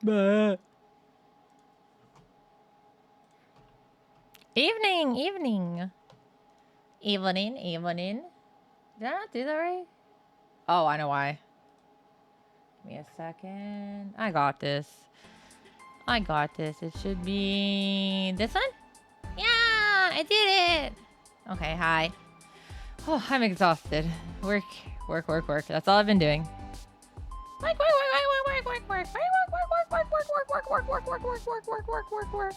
Evening, evening. Evening. Did I not do that right? Oh, I know why. Give me a second. I got this. It should be this one? Yeah, I did it. Okay, hi. Oh, I'm exhausted. Work. That's all I've been doing. Work.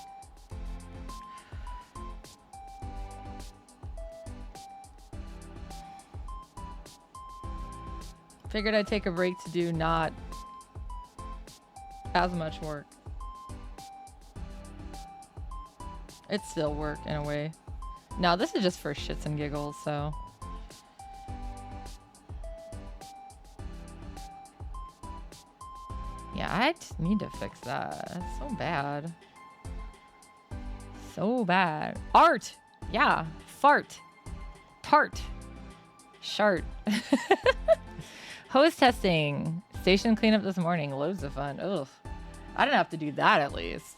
Figured I'd take a break to do not as much work. It's still work in a way. No, this is just for shits and giggles, so. Yeah, I just need to fix that. It's so bad. So bad. Art! Yeah. Fart. Tart. Shart. Hose testing. Station cleanup this morning. Loads of fun. Ugh. I didn't have to do that at least.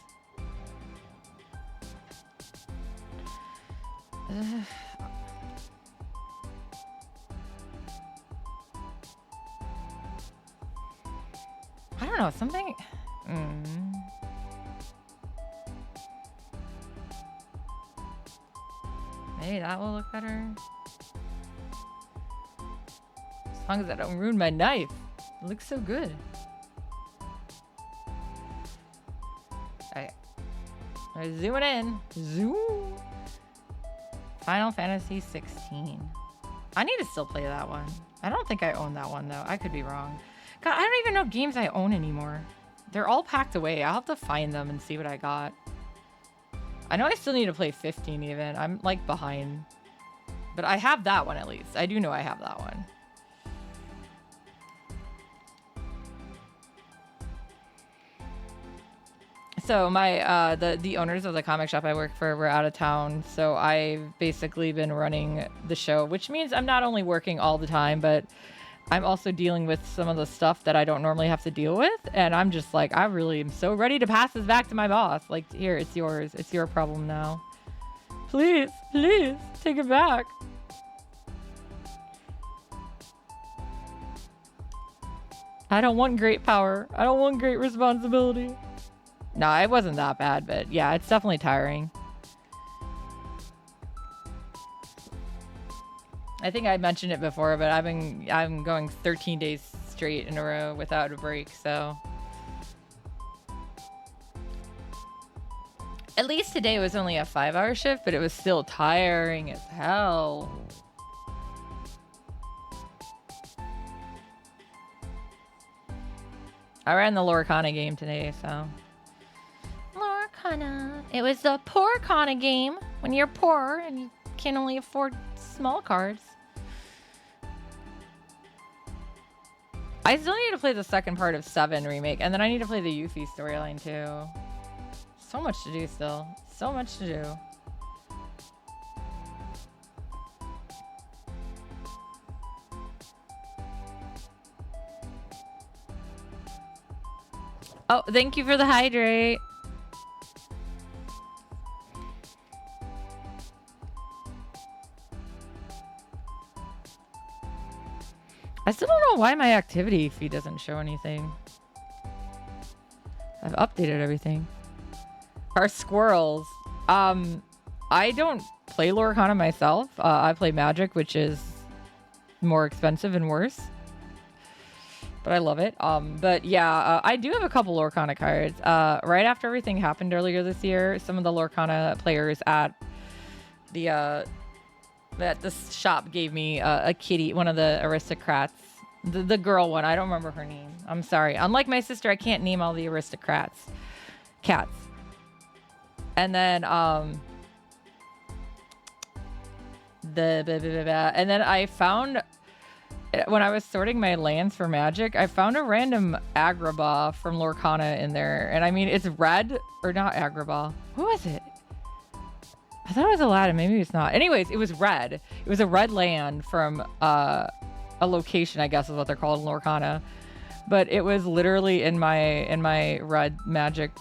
I don't know, something... Maybe that will look better. As long as I don't ruin my knife. It looks so good. Alright. I'm zooming in. Zoom. Final Fantasy 16. I need to still play that one. I don't think I own that one, though. I could be wrong. God, I don't even know games I own anymore. They're all packed away. I'll have to find them and see what I got. I know I still need to play 15 even. I'm, like, behind. But I have that one, at least. I do know I have that one. So my the owners of the comic shop I work for were out of town, so I've basically been running the show, which means I'm not only working all the time, but I'm also dealing with some of the stuff that I don't normally have to deal with, and I'm just like, I really am so ready to pass this back to my boss. Like, here, it's yours. It's your problem now. Please, take it back. I don't want great power. I don't want great responsibility. No, it wasn't that bad, but yeah, it's definitely tiring. I think I mentioned it before, but I'm going 13 days straight in a row without a break, so. At least today was only a 5-hour shift, but it was still tiring as hell. I ran the Lorcana game today, so. It was the poor Kana game when you're poor and you can only afford small cards. I still need to play the second part of 7 Remake, and then I need to play the Yuffie storyline too. So much to do still. So much to do. Oh, thank you for the hydrate. I still don't know why my activity feed doesn't show anything. I've updated everything. Our squirrels. I don't play Lorcana myself. I play Magic, which is more expensive and worse. But I love it. But yeah, I do have a couple Lorcana cards. Right after everything happened earlier this year, some of the Lorcana players at the shop gave me a kitty, one of the aristocrats, the girl one. I don't remember her name. I'm sorry. Unlike my sister, I can't name all the aristocrats. Cats. And then and then I found, when I was sorting my lands for Magic, I found a random Agrabah from Lorcana in there. And I mean, it's red, or not Agrabah. Who is it? I thought it was Aladdin. Maybe it's not. Anyways, it was red. It was a red land from a location, I guess is what they're called in Lorcana. but it was literally in my red magic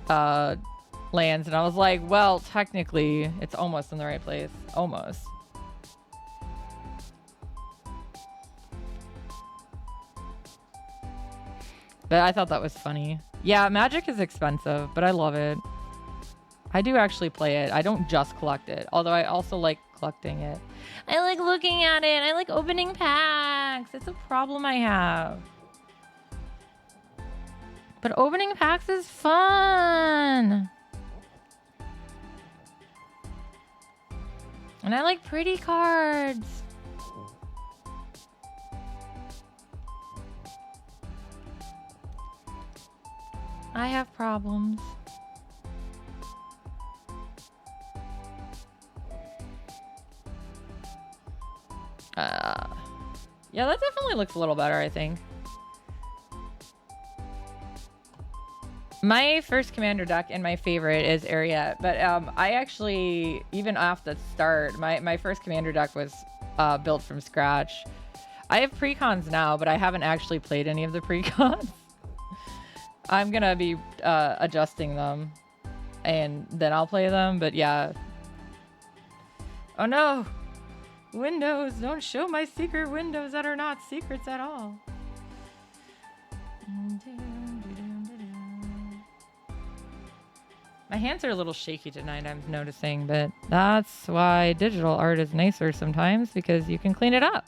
lands, and I was like, well, technically it's almost in the right place. Almost. But I thought that was funny. Yeah, magic is expensive, but I love it. I do actually play it. I don't just collect it, although I also like collecting it. I like looking at it. I like opening packs. It's a problem I have. But opening packs is fun. And I like pretty cards. I have problems. Yeah, that definitely looks a little better, I think. My first commander deck and my favorite is Ariete, but I actually, even off the start, my first commander deck was built from scratch. I have precons now, but I haven't actually played any of the precons. I'm gonna be adjusting them, and then I'll play them, but yeah. Oh no! Windows! Don't show my secret windows that are not secrets at all. My hands are a little shaky tonight, I'm noticing, but that's why digital art is nicer sometimes, because you can clean it up.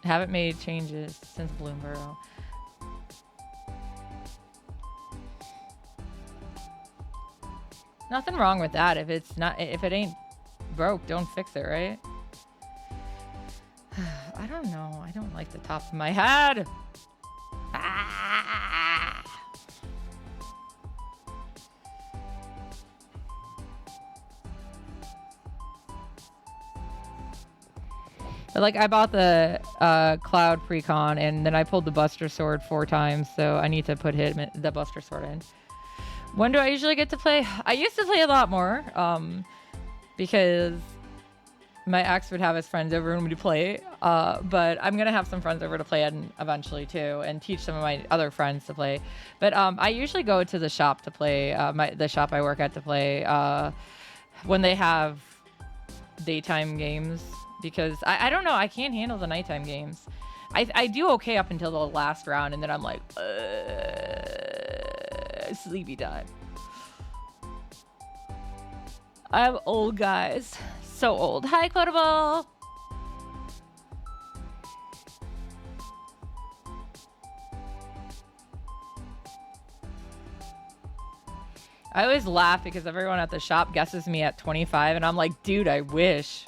Haven't made changes since Bloomberg. Nothing wrong with that. If it ain't broke, don't fix it, right? I don't know. I don't like the top of my head. Ah! Like, I bought the Cloud Precon, and then I pulled the Buster Sword 4 times, so I need to put the Buster Sword in. When do I usually get to play? I used to play a lot more, because my ex would have his friends over and we'd play, but I'm going to have some friends over to play eventually, too, and teach some of my other friends to play. But I usually go to the shop to play, the shop I work at to play, when they have daytime games. Because I don't know, I can't handle the nighttime games. I do okay up until the last round, and then I'm like, sleepy time. I'm old, guys. So old. Hi, Quotable. I always laugh because everyone at the shop guesses me at 25, and I'm like, dude, I wish.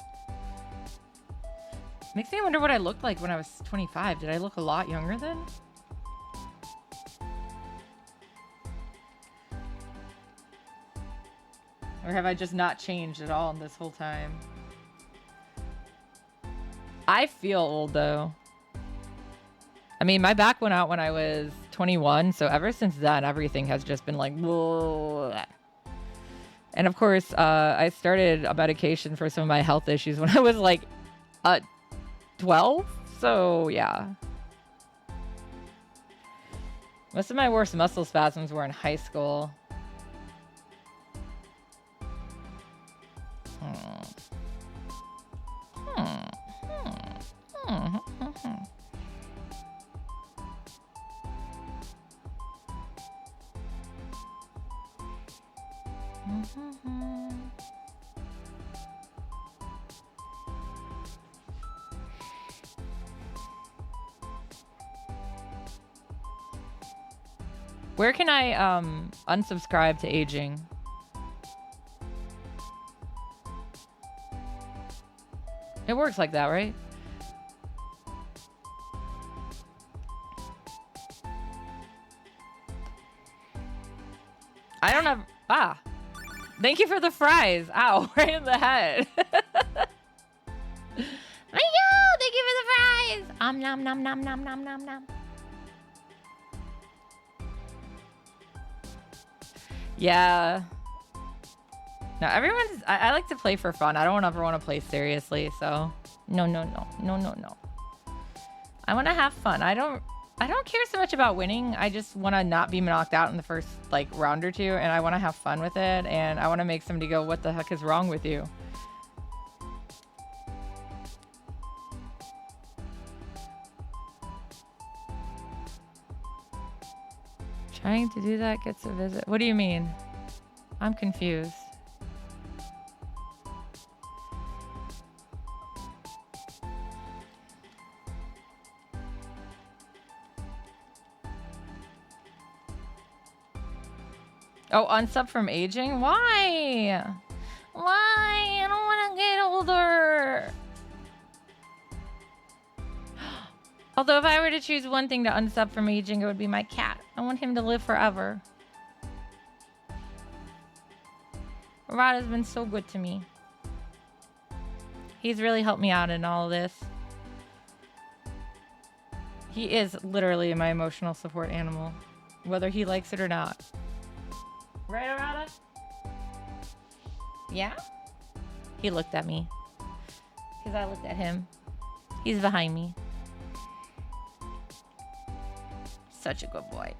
Makes me wonder what I looked like when I was 25. Did I look a lot younger then? Or have I just not changed at all in this whole time? I feel old, though. I mean, my back went out when I was 21, so ever since then, everything has just been like, whoa. And of course, I started a medication for some of my health issues when I was like 12, so yeah. Most of my worst muscle spasms were in high school. Where can I unsubscribe to aging? It works like that, right? I don't have... Ah. Thank you for the fries. Ow, right in the head. Thank you! Thank you for the fries! Nom nom nom nom nom nom nom. Yeah. No, I like to play for fun. I don't ever want to play seriously, so no, no, no, no, no, no. I want to have fun. I don't care so much about winning. I just want to not be knocked out in the first like round or two, and I want to have fun with it, and I want to make somebody go, "What the heck is wrong with you?" Trying to do that gets a visit. What do you mean? I'm confused. Oh, unsub from aging? Why? Why? I don't want to get older. Although if I were to choose one thing to unsub from aging, it would be my cat. I want him to live forever. Rod has been so good to me. He's really helped me out in all of this. He is literally my emotional support animal, whether he likes it or not. Right, Arada? Yeah? He looked at me. Because I looked at him. He's behind me. Such a good boy.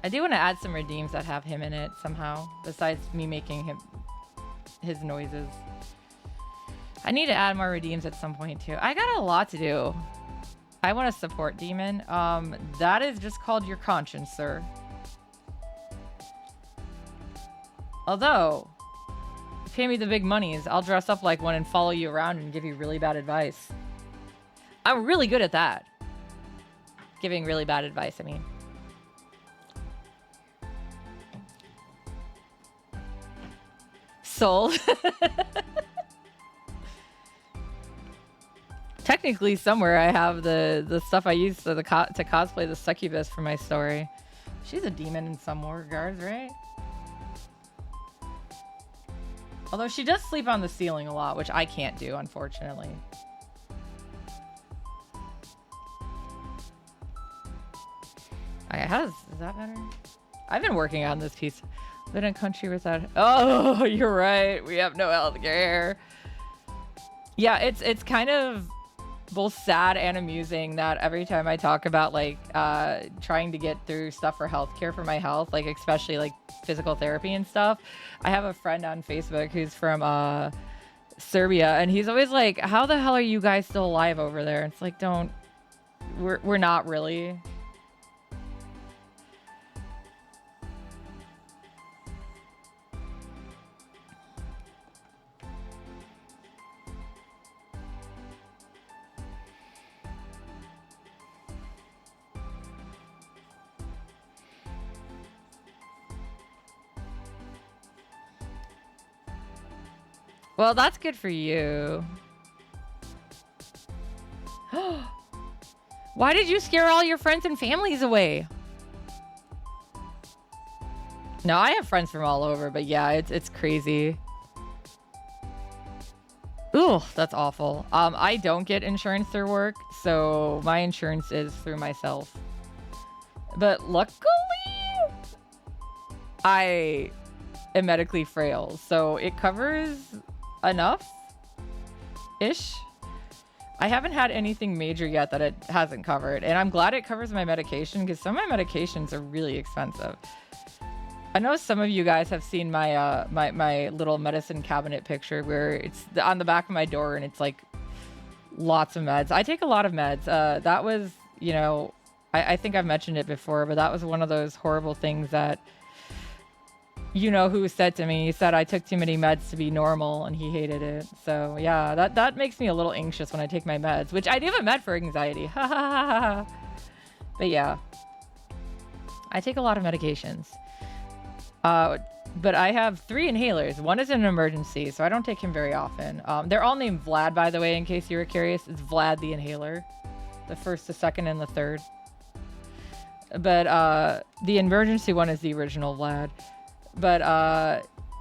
I do want to add some redeems that have him in it somehow, besides me making him his noises. I need to add more redeems at some point too. I got a lot to do. I want a support demon. That is just called your conscience, sir. Although, pay me the big monies, I'll dress up like one and follow you around and give you really bad advice. I'm really good at that. Giving really bad advice, I mean. Sold. Technically, somewhere I have the stuff I used to cosplay the succubus for my story. She's a demon in some regards, right? Although she does sleep on the ceiling a lot, which I can't do, unfortunately. Okay, is that better? I've been working on this piece. Been in a country without... Oh, you're right. We have no healthcare. Yeah, it's kind of both sad and amusing that every time I talk about like trying to get through stuff for healthcare for my health, like especially like physical therapy and stuff, I have a friend on Facebook who's from Serbia, and he's always like, "How the hell are you guys still alive over there?" It's like, we're not really. Well, that's good for you. Why did you scare all your friends and families away? No, I have friends from all over, but yeah, it's crazy. Ooh, that's awful. I don't get insurance through work, so my insurance is through myself. But luckily, I am medically frail, so it covers enough-ish. I haven't had anything major yet that it hasn't covered, and I'm glad it covers my medication because some of my medications are really expensive. I know some of you guys have seen my my little medicine cabinet picture where it's on the back of my door and it's like lots of meds. I take a lot of meds. That was, you know, I think I've mentioned it before, but that was one of those horrible things that, you know, who said to me. He said I took too many meds to be normal, and he hated it. So yeah, that makes me a little anxious when I take my meds, which I do have a med for anxiety. But yeah, I take a lot of medications. But I have 3 inhalers. One is an emergency, so I don't take him very often. They're all named Vlad, by the way, in case you were curious. It's Vlad the inhaler, the first, the second, and the third. But the emergency one is the original Vlad. But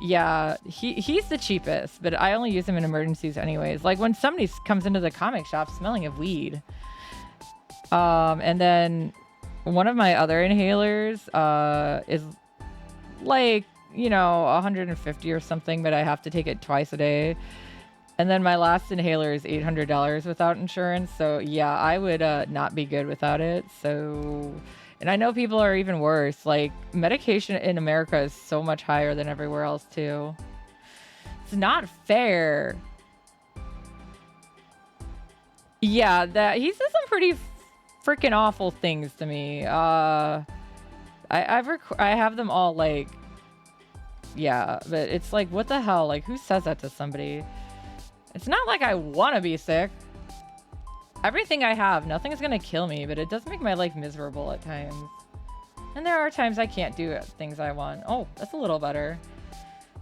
yeah, he's the cheapest, but I only use him in emergencies anyways. Like when somebody comes into the comic shop smelling of weed. And then One of my other inhalers is like, 150 or something, but I have to take it twice a day. And then my last inhaler is $800 without insurance. So yeah, I would not be good without it. So, and I know people are even worse. Like, medication in America is so much higher than everywhere else too. It's not fair. Yeah, that he said some pretty freaking awful things to me. I have them all, like, yeah, but it's like, what the hell? Like, who says that to somebody? It's not like I want to be sick. Everything I have, nothing's gonna kill me, but it does make my life miserable at times. And there are times I can't do things I want. Oh, that's a little better.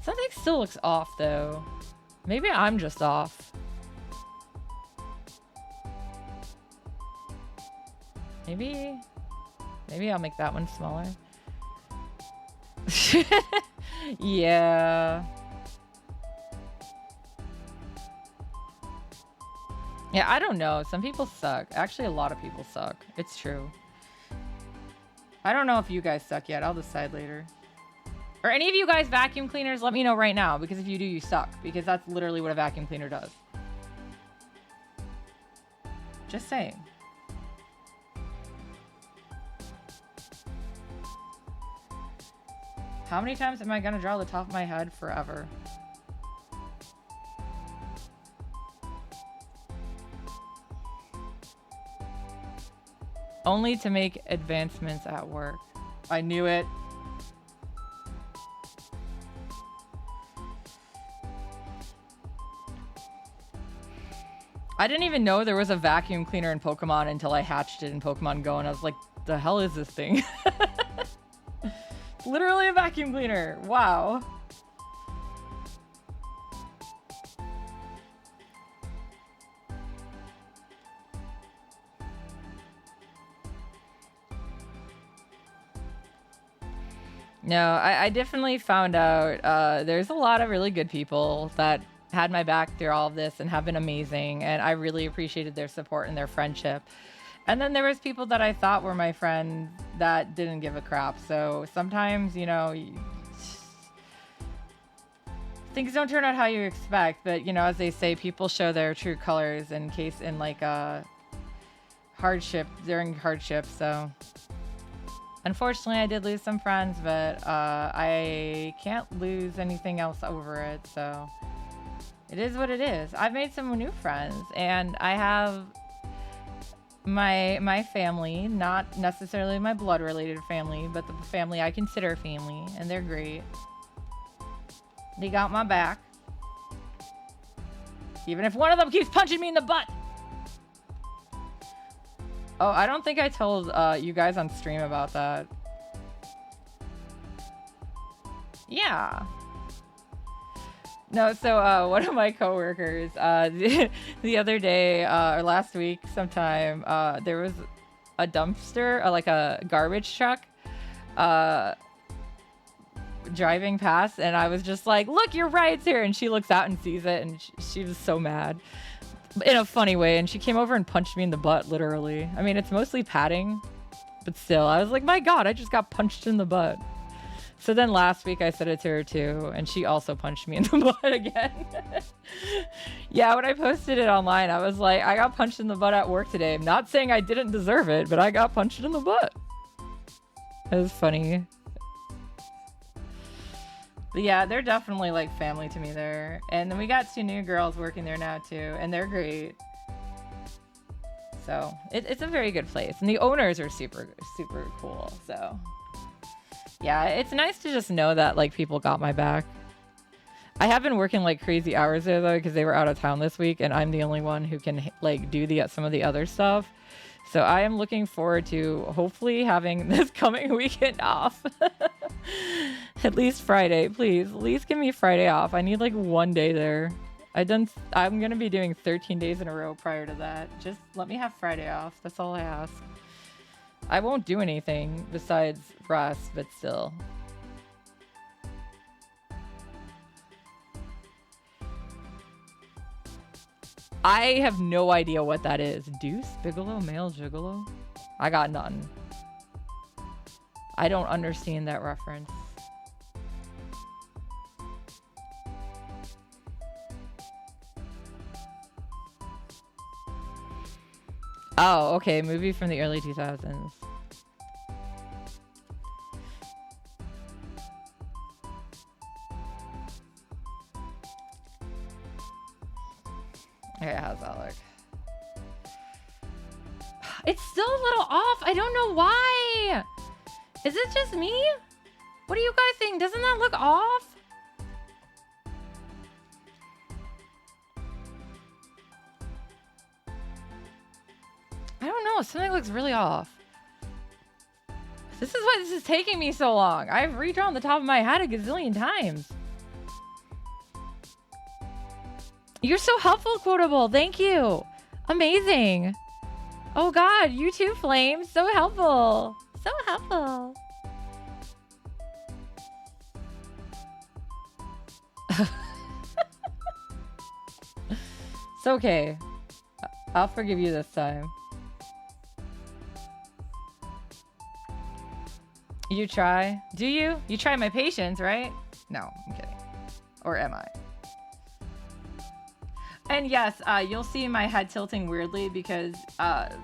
Something still looks off, though. Maybe I'm just off. Maybe I'll make that one smaller. Yeah. Yeah, I don't know. Some people suck. Actually, a lot of people suck. It's true. I don't know if you guys suck yet. I'll decide later. Are any of you guys vacuum cleaners? Let me know right now, because if you do, you suck. Because that's literally what a vacuum cleaner does. Just saying. How many times am I gonna draw the top of my head forever? Only to make advancements at work. I knew it. I didn't even know there was a vacuum cleaner in Pokemon until I hatched it in Pokemon Go, and I was like, the hell is this thing? Literally a vacuum cleaner. Wow. No, I definitely found out there's a lot of really good people that had my back through all of this and have been amazing, and I really appreciated their support and their friendship. And then there was people that I thought were my friends that didn't give a crap. So sometimes, things don't turn out how you expect. But, as they say, people show their true colors in like a during hardship. So unfortunately, I did lose some friends, but I can't lose anything else over it. So it is what it is. I've made some new friends, and I have my family, not necessarily my blood related family, but the family I consider family, and they're great. They got my back, even if one of them keeps punching me in the butt. Oh, I don't think I told you guys on stream about that. Yeah. No, so one of my coworkers, the other day or last week sometime, there was a dumpster, like a garbage truck, driving past, and I was just like, "Look, your ride's here!" And she looks out and sees it, and she was so mad, in a funny way. And she came over and punched me in the butt, literally. I mean, it's mostly patting, but still, I was like, "My God, I just got punched in the butt." So then last week I said it to her too, and she also punched me in the butt again. Yeah, when I posted it online, I was like, I got punched in the butt at work today. I'm not saying I didn't deserve it, but I got punched in the butt. It was funny. But yeah, they're definitely like family to me there. And then we got 2 new girls working there now too, and they're great. So it's a very good place, and the owners are super, super cool. So yeah, it's nice to just know that like people got my back. I have been working like crazy hours there though, because they were out of town this week, and I'm the only one who can like do some of the other stuff. So I am looking forward to hopefully having this coming weekend off. At least Friday, please. At least give me Friday off. I need like 1 day there. I'm gonna be doing 13 days in a row prior to that. Just let me have Friday off. That's all I ask. I won't do anything besides rest, but still. I have no idea what that is. Deuce? Bigelow? Male gigolo? I got none. I don't understand that reference. Oh, okay. Movie from the early 2000s. Okay, how's that look? It's still a little off. I don't know why. Is it just me? What do you guys think? Doesn't that look off? I don't know. Something looks really off. This is why this is taking me so long. I've redrawn the top of my head a gazillion times. You're so helpful, Quotable. Thank you. Amazing. Oh God, you too, Flame. So helpful. So helpful. It's okay. I'll forgive you this time. You try? Do you? You try my patience, right? No, I'm kidding. Or am I? And yes, you'll see my head tilting weirdly because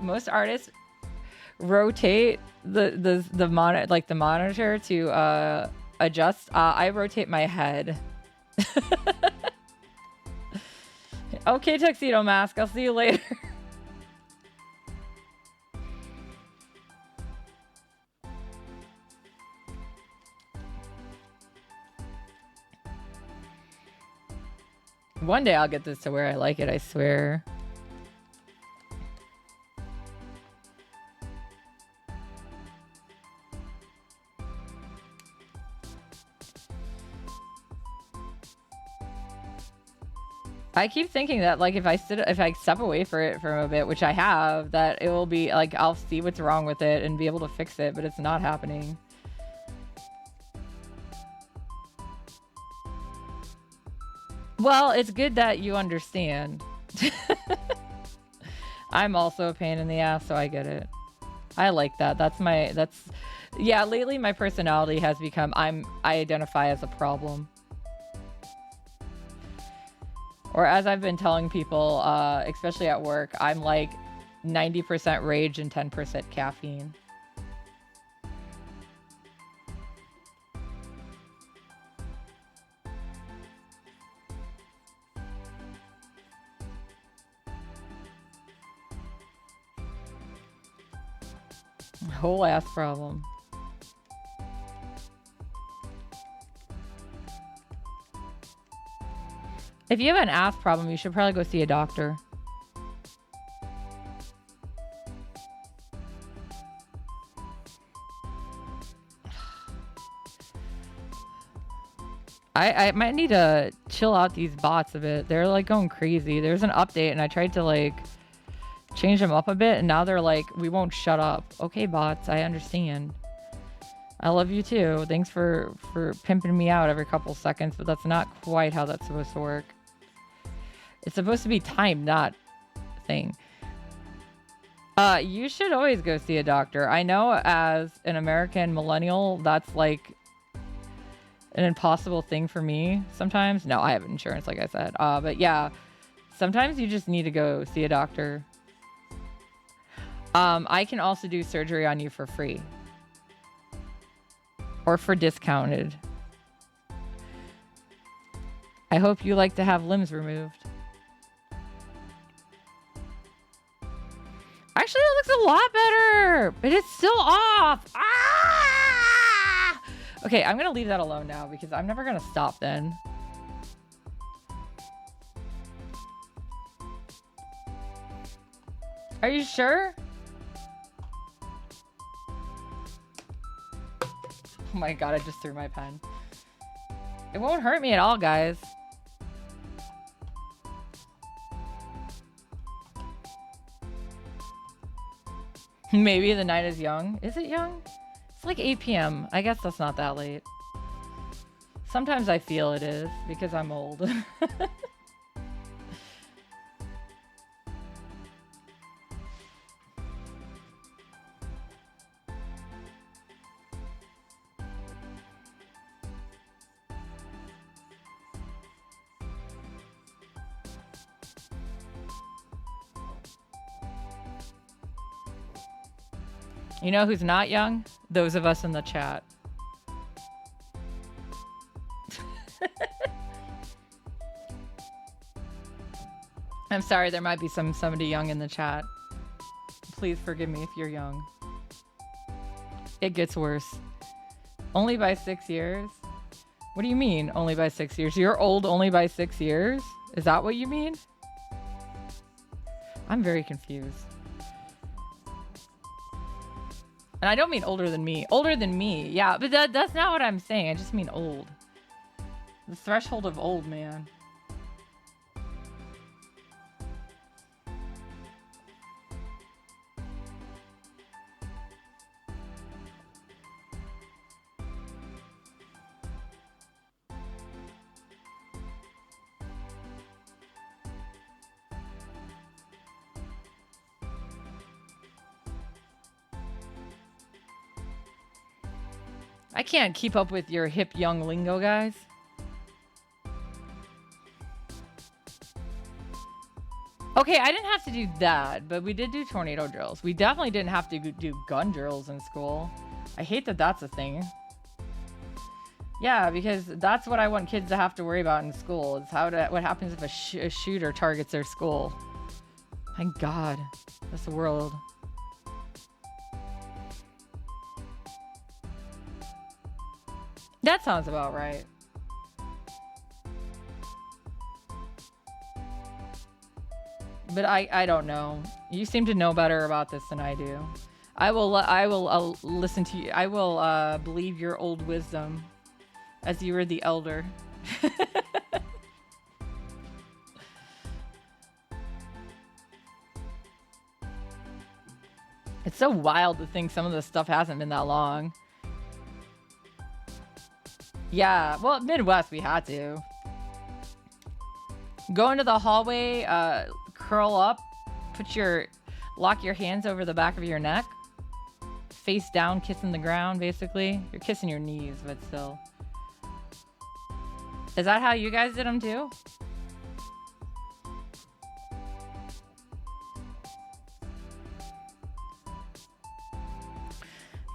most artists rotate the monitor to adjust. I rotate my head. Okay, Tuxedo Mask. I'll see you later. One day I'll get this to where I like it, I swear. I keep thinking that like if I step away for it for a bit, which I have, that it will be like I'll see what's wrong with it and be able to fix it, but it's not happening. Well, it's good that you understand. I'm also a pain in the ass, so I get it. I like that. Yeah, lately my personality has become I identify as a problem. Or as I've been telling people, especially at work, I'm like 90% rage and 10% caffeine. Whole ass problem. If you have an ass problem, you should probably go see a doctor. I might need to chill out these bots a bit. They're like going crazy. There's an update and I tried to like change them up a bit and now they're like, we won't shut up. Okay, bots, I understand. I love you too. Thanks for pimping me out every couple seconds, but that's not quite how that's supposed to work. It's supposed to be timed, not thing. You should always go see a doctor. I know as an American millennial, that's like an impossible thing for me sometimes. No, I have insurance, like I said. But yeah, sometimes you just need to go see a doctor. I can also do surgery on you for free. Or for discounted. I hope you like to have limbs removed. Actually, that looks a lot better, but it's still off. Ah! Okay, I'm gonna leave that alone now because I'm never gonna stop then. Are you sure? Oh my god, I just threw my pen. It won't hurt me at all, guys. Maybe the night is young. Is it young? It's like 8 p.m. I guess that's not that late. Sometimes I feel it is because I'm old. You know who's not young? Those of us in the chat. I'm sorry, there might be somebody young in the chat. Please forgive me if you're young. It gets worse. Only by 6 years? What do you mean, only by 6 years? You're old only by 6 years? Is that what you mean? I'm very confused. And I don't mean older than me. Older than me, yeah, but that's not what I'm saying. I just mean old. The threshold of old, man. I can't keep up with your hip young lingo, guys. Okay, I didn't have to do that, but we did do tornado drills. We definitely didn't have to do gun drills in school. I hate that that's a thing. Yeah, because that's what I want kids to have to worry about in school. Is what happens if a shooter targets their school. My God, that's the world. That sounds about right. But I don't know. You seem to know better about this than I do. I will listen to you. I will believe your old wisdom, as you were the elder. It's so wild to think some of this stuff hasn't been that long. Yeah, well, Midwest, we had to. Go into the hallway, curl up, lock your hands over the back of your neck, face down, kissing the ground, basically. You're kissing your knees, but still. Is that how you guys did them too?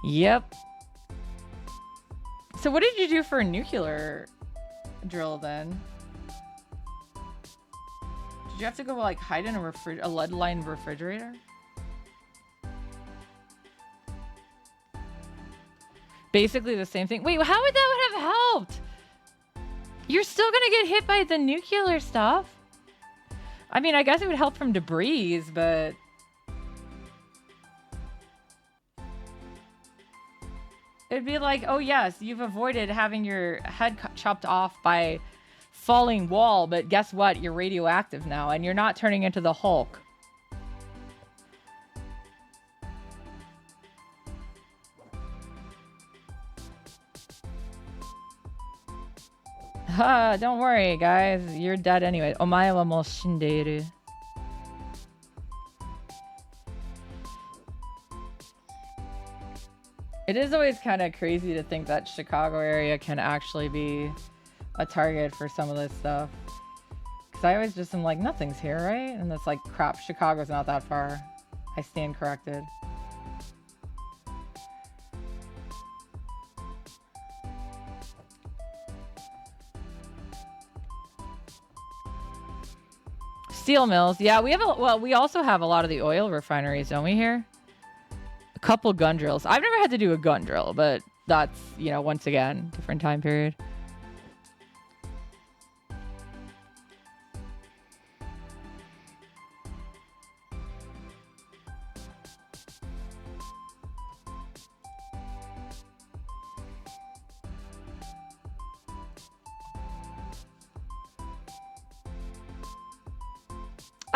Yep. So what did you do for a nuclear drill then? Did you have to go like hide in a lead-lined refrigerator? Basically the same thing. Wait, how would that have helped? You're still gonna get hit by the nuclear stuff. I mean, I guess it would help from debris, but... It'd be like, oh yes, you've avoided having your head chopped off by falling wall, but guess what? You're radioactive now, and you're not turning into the Hulk. Don't worry, guys. You're dead anyway. Omae wa mou shindeiru. It is always kind of crazy to think that Chicago area can actually be a target for some of this stuff. Because I always just am like, nothing's here, right? And it's like, crap, Chicago's not that far. I stand corrected. Steel mills. Yeah, we also have a lot of the oil refineries, don't we, here? A couple gun drills. I've never had to do a gun drill, but that's, you know, once again, different time period.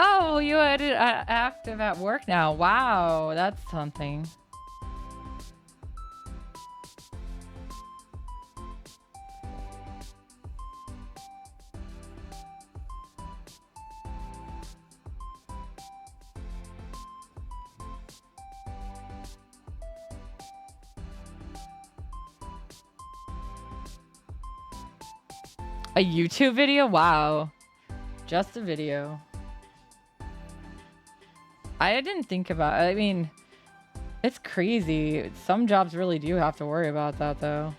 Oh, you are active at work now. Wow, that's something. A YouTube video? Wow. Just a video. I didn't think about, I mean, It's crazy. Some jobs really do have to worry about that, though.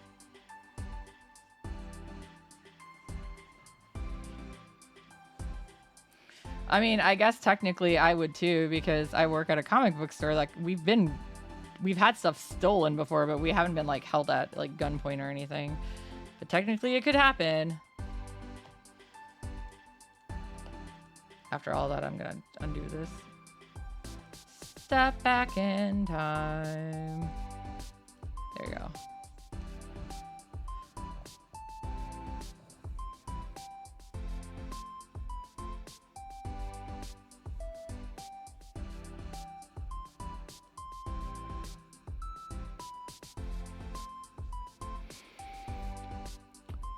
I mean, I guess technically I would too, because I work at a comic book store. Like, we've had stuff stolen before, but we haven't been like held at like gunpoint or anything. But technically it could happen. After all that, I'm gonna undo this. Step back in time. There you go.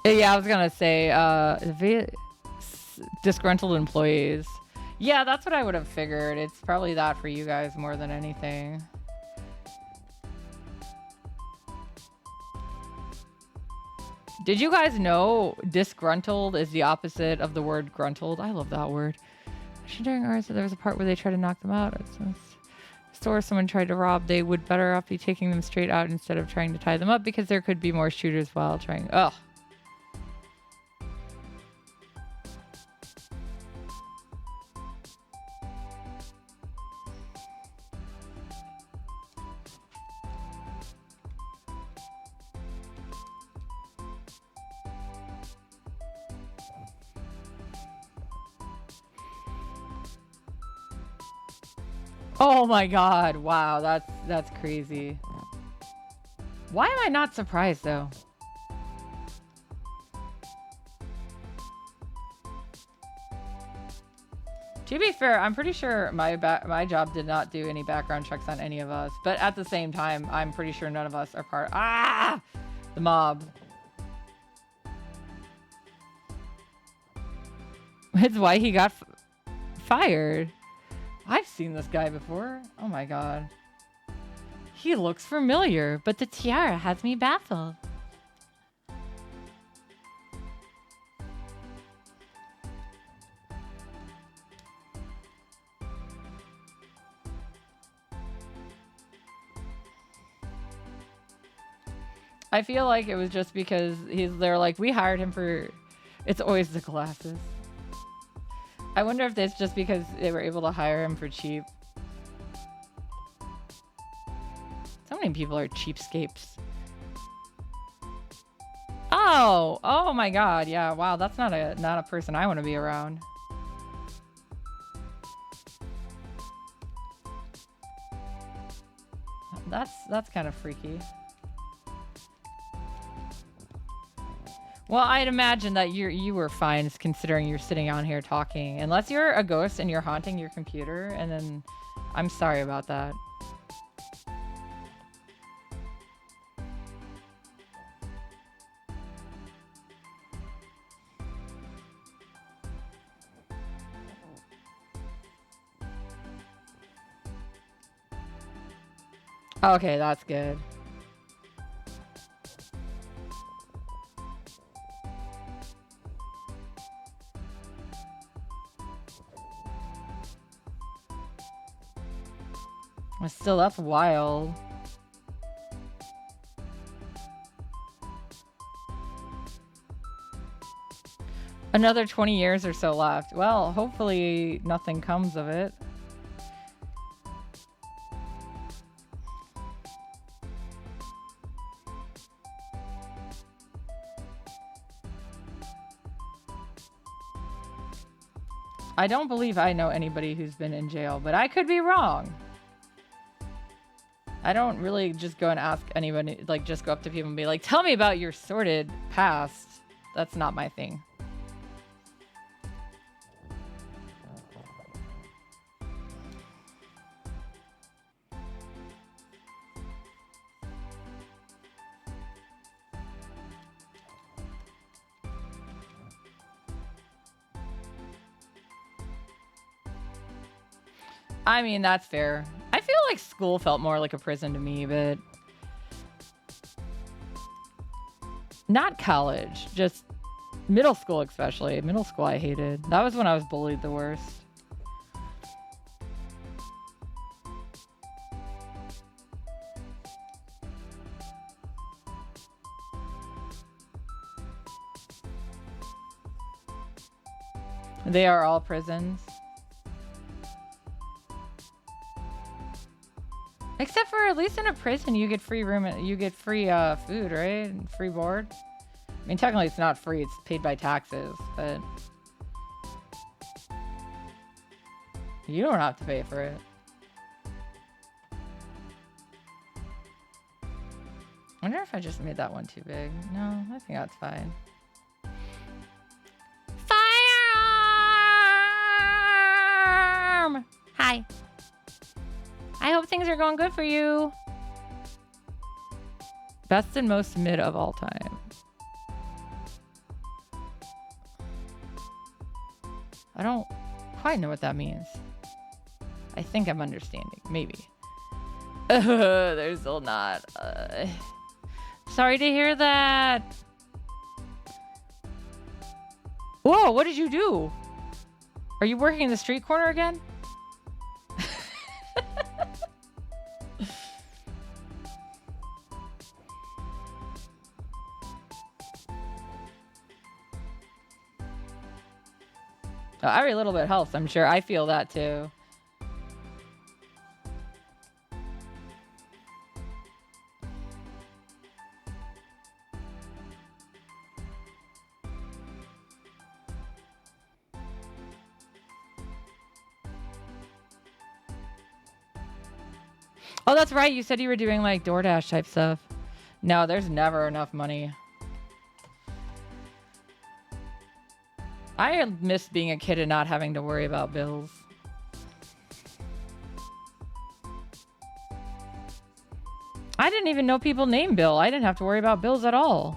Yeah, I was gonna say, disgruntled employees. Yeah, that's what I would have figured. It's probably that for you guys more than anything. Did you guys know disgruntled is the opposite of the word gruntled? I love that word. During ours, there was a part where they tried to knock them out. It's store someone tried to rob, they would better off be taking them straight out instead of trying to tie them up, because there could be more shooters while trying. Ugh. Oh my god, wow, that's crazy. Why am I not surprised though? To be fair, I'm pretty sure my job did not do any background checks on any of us, but at the same time, I'm pretty sure none of us are part the mob. It's why he got fired. I've seen this guy before. Oh my god. He looks familiar, but the tiara has me baffled. I feel like it was just because they're like, we hired him for... It's always the glasses. I wonder if it's just because they were able to hire him for cheap. So many people are cheapskates. Oh my god, yeah, wow, that's not a person I want to be around. That's kind of freaky. Well, I'd imagine that you were fine considering you're sitting on here talking. Unless you're a ghost and you're haunting your computer, and then I'm sorry about that. Okay, that's good. Still, that's wild. Another 20 years or so left. Well, hopefully nothing comes of it. I don't believe I know anybody who's been in jail, but I could be wrong. I don't really just go and ask anybody, like just go up to people and be like, tell me about your sordid past. That's not my thing. I mean, that's fair. I feel like school felt more like a prison to me, but not college, just middle school especially. Middle school I hated. That was when I was bullied the worst. They are all prisons. Except for at least in a prison, you get free room, you get free food, right? And free board. I mean, technically it's not free, it's paid by taxes, but you don't have to pay for it. I wonder if I just made that one too big. No, I think that's fine. Firearm! Hi. I hope things are going good for you. Best and most mid of all time. I don't quite know what that means. I think I'm understanding. Maybe. They're still not. Sorry to hear that. Whoa, what did you do? Are you working in the street corner again? Every little bit helps, I'm sure. I feel that too. Oh, that's right. You said you were doing like DoorDash type stuff. No, there's never enough money. I miss being a kid and not having to worry about bills. I didn't even know people named Bill. I didn't have to worry about bills at all.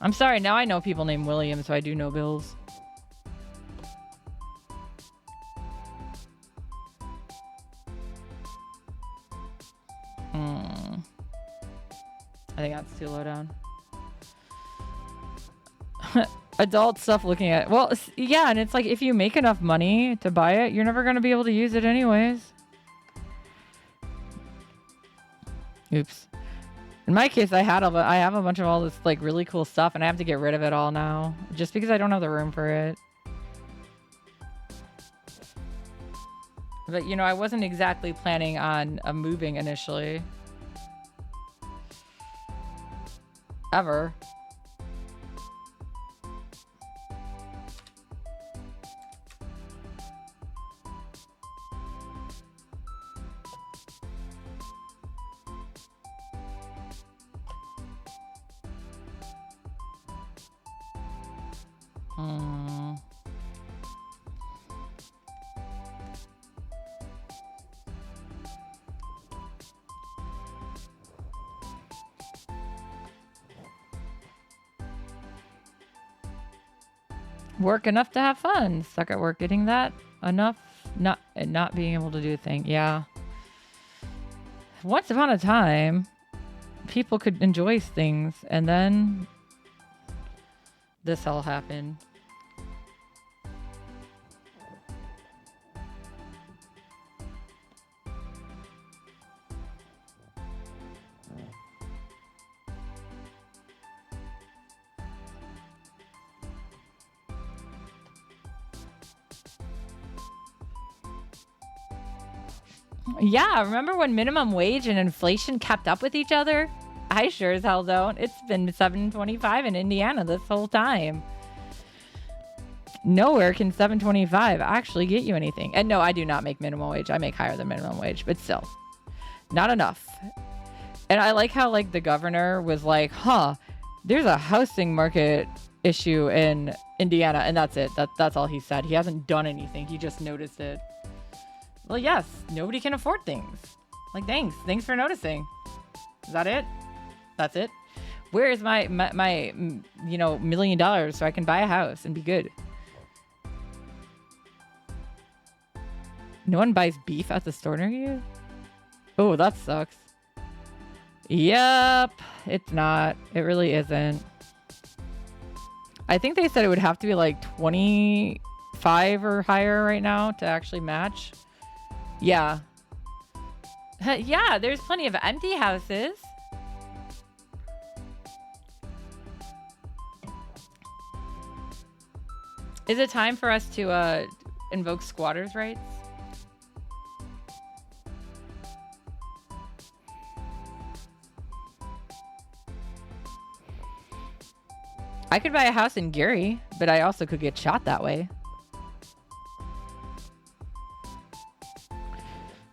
I'm sorry, now I know people named William, so I do know bills. I think that's too low down. Adult stuff looking at... Well, yeah, and it's like if you make enough money to buy it, you're never going to be able to use it anyways. Oops. In my case, I have a bunch of all this like really cool stuff, and I have to get rid of it all now just because I don't have the room for it. But you know, I wasn't exactly planning on moving initially. Ever. Work enough to have fun. Suck at work getting that enough, not being able to do a thing. Yeah. Once upon a time, people could enjoy things, and then this all happened. Yeah, remember when minimum wage and inflation kept up with each other? I sure as hell don't. It's been $7.25 in Indiana this whole time. Nowhere can $7.25 actually get you anything. And no, I do not make minimum wage. I make higher than minimum wage, but still, not enough. And I like how like the governor was like, there's a housing market issue in Indiana, and that's it. That's all he said. He hasn't done anything. He just noticed it. Well, yes, nobody can afford things. Like, thanks for noticing. Is that it? That's it? Where is my you know, $1 million so I can buy a house and be good? No one buys beef at the store near you? Oh, that sucks. Yep, it's not. It really isn't. I think they said it would have to be like 25 or higher right now to actually match. Yeah. Yeah, there's plenty of empty houses. Is it time for us to invoke squatters' rights? I could buy a house in Gary, but I also could get shot that way.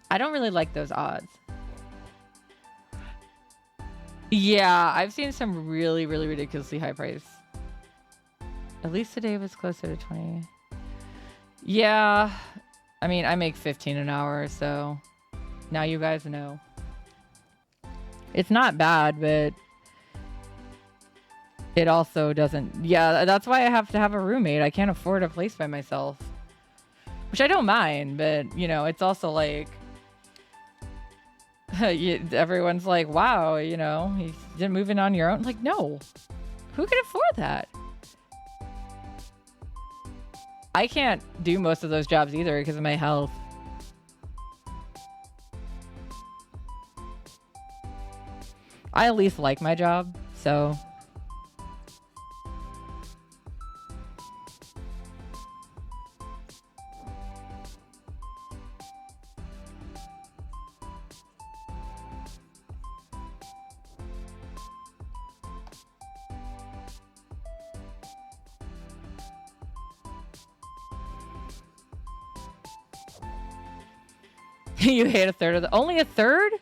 I don't really like those odds. Yeah, I've seen some really, really ridiculously high price. At least today was closer to 20. Yeah. I mean, I make 15 an hour, so now you guys know. It's not bad, but it also doesn't. Yeah, that's why I have to have a roommate. I can't afford a place by myself, which I don't mind, but you know, it's also like everyone's like, wow, you know, you didn't move in on your own. Like, no, who can afford that? I can't do most of those jobs either because of my health. I at least like my job, so. You hate a third of the... Only a third?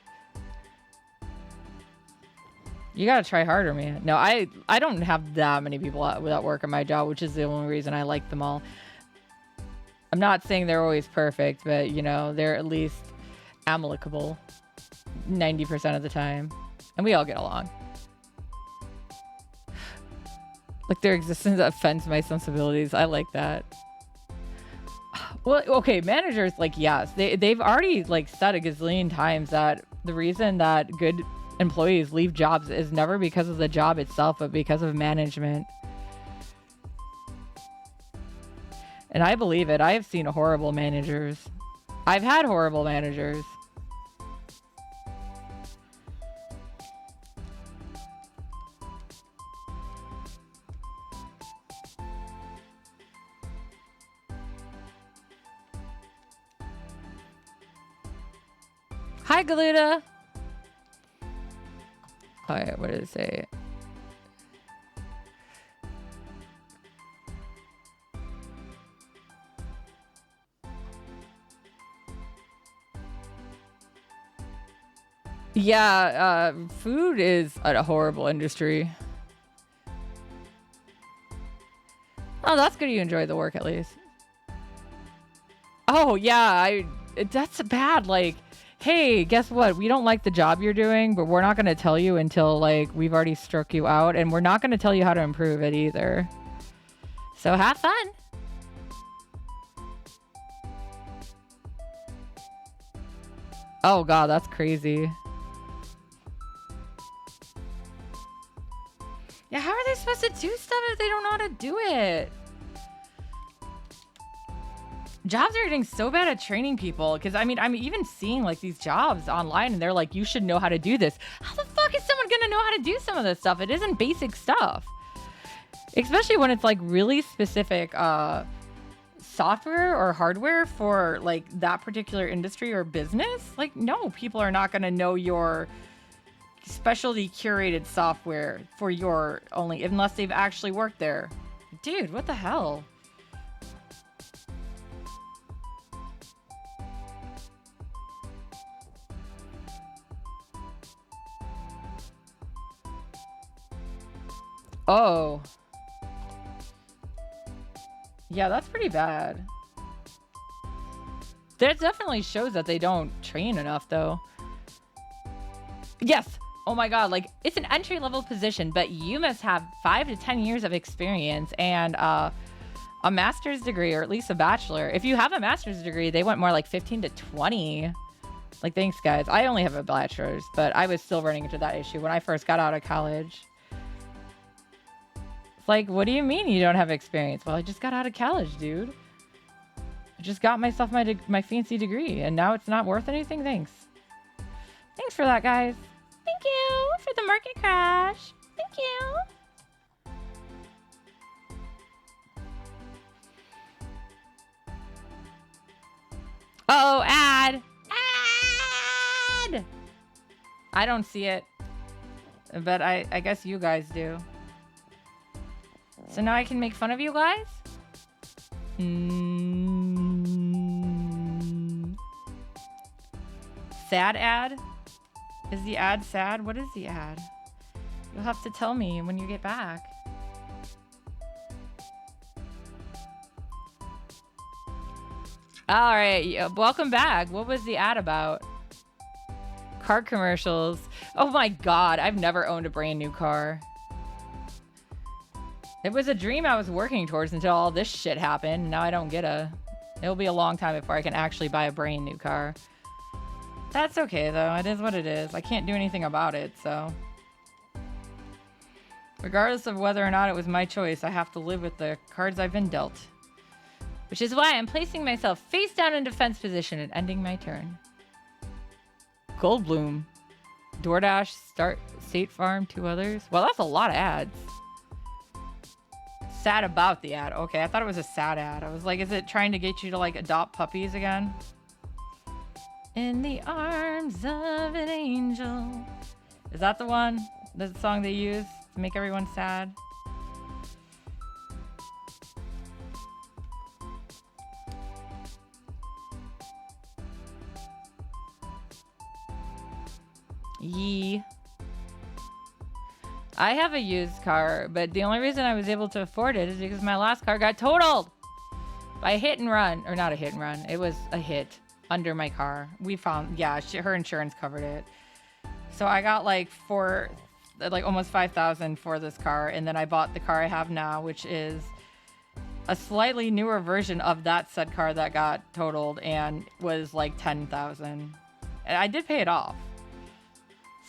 You gotta try harder, man. No, I don't have that many people that work at my job, which is the only reason I like them all. I'm not saying they're always perfect, but, you know, they're at least amicable 90% of the time. And we all get along. Like, their existence offends my sensibilities. I like that. Well, okay, managers, like, yes, they've already, like, said a gazillion times that the reason that good employees leave jobs is never because of the job itself, but because of management. And I believe it. I have seen horrible managers. I've had horrible managers. Hi, Galuda. Alright, what did it say? Yeah, food is a horrible industry. Oh, that's good you enjoy the work at least. Oh, yeah, that's bad. Like, hey, guess what? We don't like the job you're doing, but we're not going to tell you until, like, we've already struck you out, and we're not going to tell you how to improve it either. So have fun. Oh, God, that's crazy. Yeah, how are they supposed to do stuff if they don't know how to do it? Jobs are getting so bad at training people because I mean, I'm even seeing like these jobs online and they're like, you should know how to do this. How the fuck is someone gonna know how to do some of this stuff? It isn't basic stuff, especially when it's like really specific software or hardware for like that particular industry or business. Like, no, people are not gonna know your specialty curated software for your only unless they've actually worked there. Dude, what the hell? Oh. Yeah, that's pretty bad. That definitely shows that they don't train enough, though. Yes. Oh my God. Like, it's an entry-level position, but you must have 5 to 10 years of experience and a master's degree, or at least a bachelor. If you have a master's degree, they want more like 15 to 20. Like, thanks, guys. I only have a bachelor's, but I was still running into that issue when I first got out of college. Like, what do you mean you don't have experience? Well, I just got out of college, dude. Just got myself my fancy degree, and now it's not worth anything. Thanks. Thanks for that, guys. Thank you for the market crash. Thank you. Uh-oh, ad. Ad! I don't see it. But I guess you guys do. So now I can make fun of you guys? Sad ad? Is the ad sad? What is the ad? You'll have to tell me when you get back. All right, welcome back. What was the ad about? Car commercials. Oh my god, I've never owned a brand new car. It was a dream I was working towards until all this shit happened. Now I don't get a... It'll be a long time before I can actually buy a brand new car. That's okay though, it is what it is. I can't do anything about it, so... Regardless of whether or not it was my choice, I have to live with the cards I've been dealt. Which is why I'm placing myself face down in defense position and ending my turn. Goldblum. DoorDash, State Farm, 2 others. Well, that's a lot of ads. Sad about the ad. Okay, I thought it was a sad ad. I was like, is it trying to get you to like adopt puppies again? In the arms of an angel. Is that the one? The song they use to make everyone sad? Yee. I have a used car, but the only reason I was able to afford it is because my last car got totaled by a hit and run. Or not a hit and run. It was a hit under my car. We found, yeah, her insurance covered it. So I got like almost $5,000 for this car. And then I bought the car I have now, which is a slightly newer version of that said car that got totaled and was like $10,000. And I did pay it off.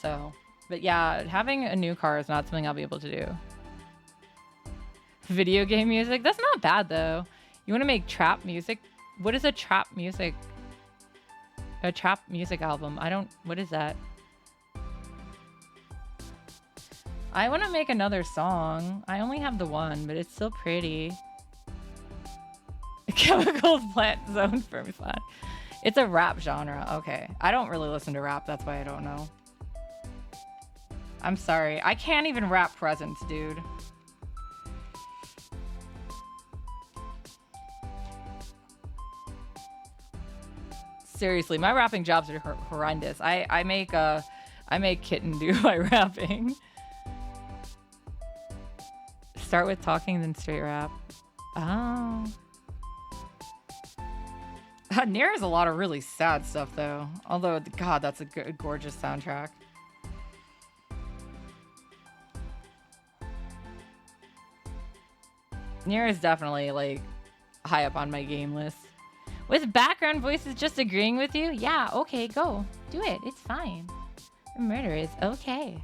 So, but yeah, having a new car is not something I'll be able to do. Video game music? That's not bad though. You want to make trap music? What is a trap music? A trap music album? What is that? I want to make another song. I only have the one, but it's still pretty. Chemicals Plant Zone for fun. It's a rap genre. Okay. I don't really listen to rap. That's why I don't know. I'm sorry. I can't even wrap presents, dude. Seriously, my rapping jobs are horrendous. I make Kitten do my rapping. Start with talking, then straight rap. Oh. Nier has a lot of really sad stuff, though. Although, God, that's a gorgeous soundtrack. Nier is definitely, like, high up on my game list. With background voices just agreeing with you? Yeah, okay, go. Do it. It's fine. Murder is okay.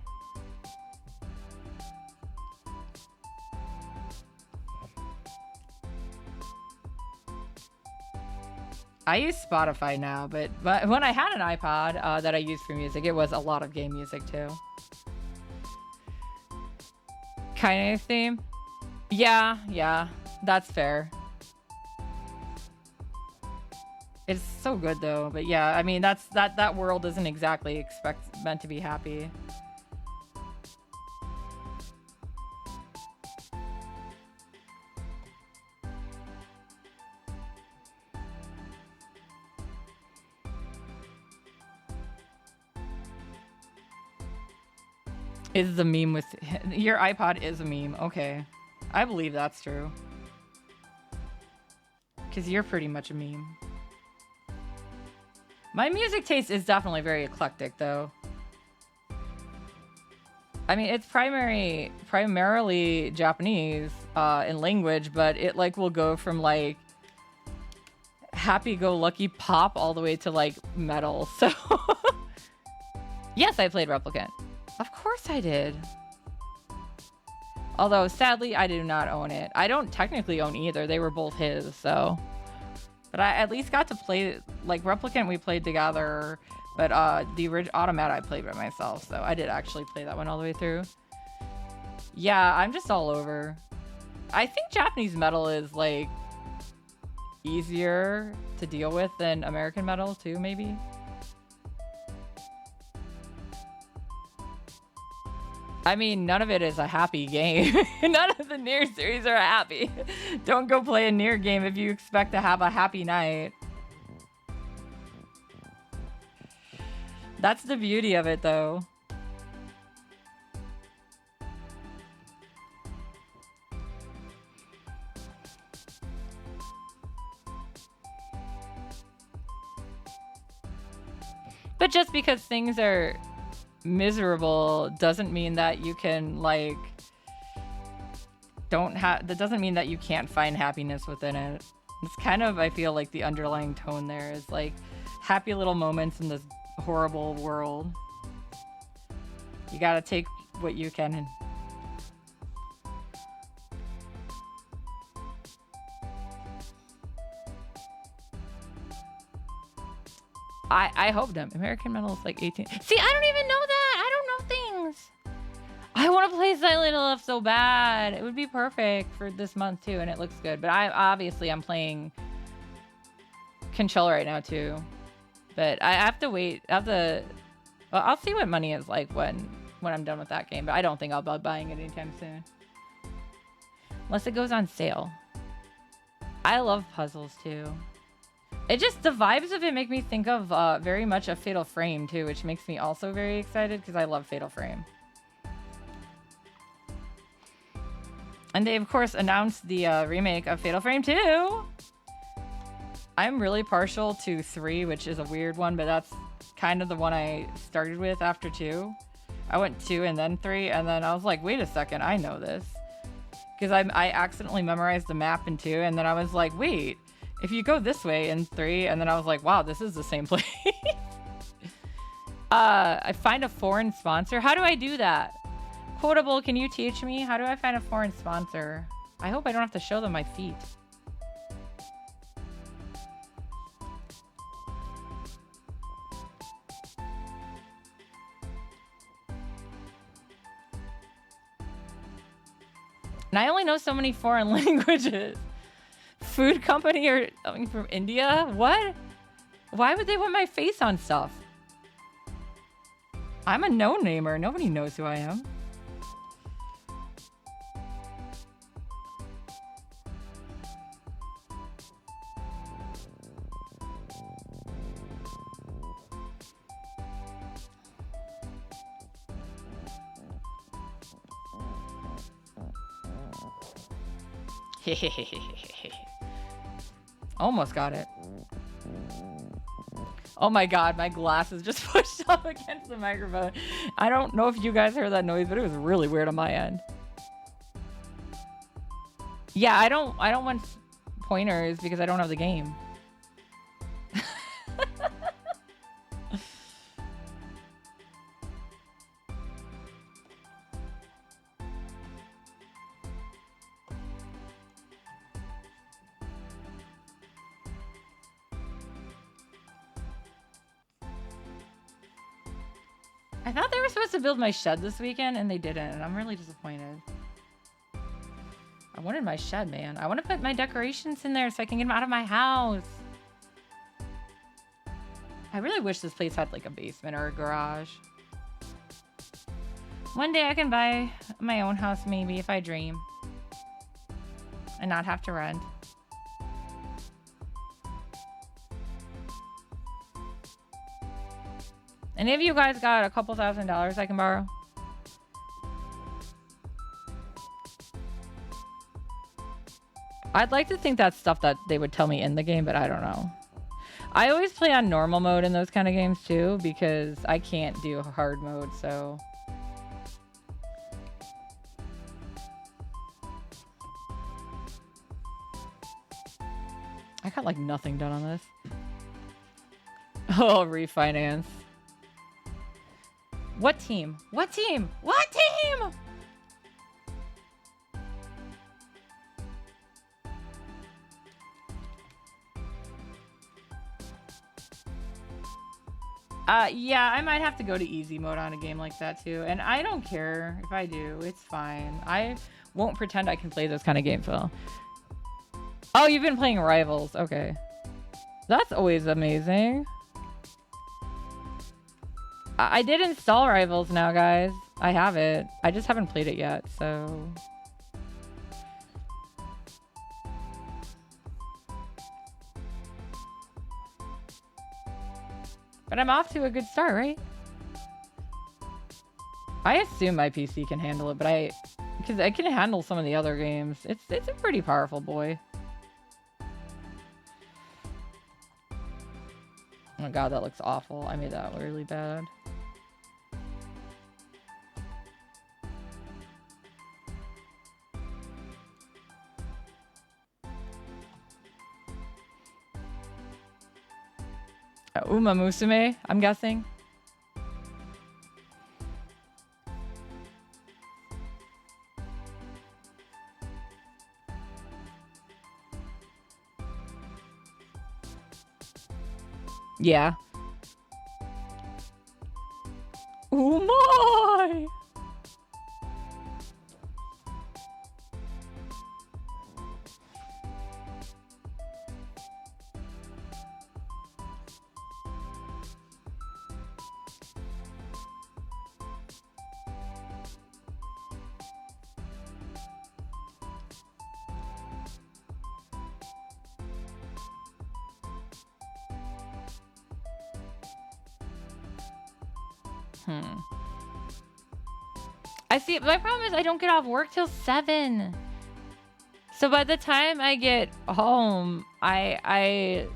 I use Spotify now, but when I had an iPod that I used for music, it was a lot of game music, too. Kind of theme? Yeah, that's fair. It's so good though, but yeah, I mean that world isn't exactly meant to be happy. Is the meme with your iPod is a meme? Okay, I believe that's true. Because you're pretty much a meme. My music taste is definitely very eclectic, though. I mean, it's primarily Japanese in language, but it like will go from like happy-go-lucky pop all the way to like metal. So yes, I played Replicant. Of course I did. Although sadly, I do not own it. I don't technically own either. They were both his, so But I at least got to play, like, Replicant we played together, but the Automata I played by myself, so I did actually play that one all the way through. Yeah, I'm just all over. I think Japanese metal is, like, easier to deal with than American metal, too, maybe? I mean, none of it is a happy game. None of the Nier series are happy. Don't go play a Nier game if you expect to have a happy night. That's the beauty of it, though. But just because things are miserable doesn't mean that you can, like, that doesn't mean that you can't find happiness within it. It's kind of, I feel like, the underlying tone there is, like, happy little moments in this horrible world. You gotta take what you can. I hope them. American metal is like 18. See, I don't even know that. I don't know things. I want to play Silent Hill so bad. It would be perfect for this month too, and it looks good. But I'm playing Control right now too. But I have to wait. Well, I'll see what money is like when I'm done with that game. But I don't think I'll be buying it anytime soon, unless it goes on sale. I love puzzles too. It just, the vibes of it make me think of very much a Fatal Frame too, which makes me also very excited because I love Fatal Frame. And they, of course, announced the remake of Fatal Frame 2. I'm really partial to 3, which is a weird one, but that's kind of the one I started with after 2. I went 2 and then 3, and then I was like, wait a second, I know this. Because I accidentally memorized the map in 2, and then I was like, wait, if you go this way in 3, and then I was like, wow, this is the same place. I find a foreign sponsor. How do I do that? Quotable, can you teach me? How do I find a foreign sponsor? I hope I don't have to show them my feet. And I only know so many foreign languages. Food company or something from India? What? Why would they want my face on stuff? I'm a no-namer. Nobody knows who I am. Almost got it. Oh my god, my glasses just pushed up against the microphone. I don't know if you guys heard that noise, but it was really weird on my end. Yeah, I don't want pointers because I don't have the game. I thought they were supposed to build my shed this weekend, and they didn't, and I'm really disappointed. I wanted my shed, man. I want to put my decorations in there so I can get them out of my house. I really wish this place had, like, a basement or a garage. One day I can buy my own house, maybe, if I dream. And not have to rent. Any of you guys got a couple $1,000s I can borrow? I'd like to think that's stuff that they would tell me in the game, but I don't know. I always play on normal mode in those kind of games too, because I can't do hard mode, so... I got like nothing done on this. Oh, refinance. What team? What team? What team? Yeah, I might have to go to easy mode on a game like that too. And I don't care if I do. It's fine. I won't pretend I can play those kind of games well. Oh, you've been playing Rivals. Okay. That's always amazing. I did install Rivals now, guys. I have it. I just haven't played it yet, so... But I'm off to a good start, right? I assume my PC can handle it, but because I can handle some of the other games. It's a pretty powerful boy. Oh god, that looks awful. I made that really bad. Uma Musume, I'm guessing. Yeah. Oh my! I see. My problem is I don't get off work till 7. So by the time I get home, I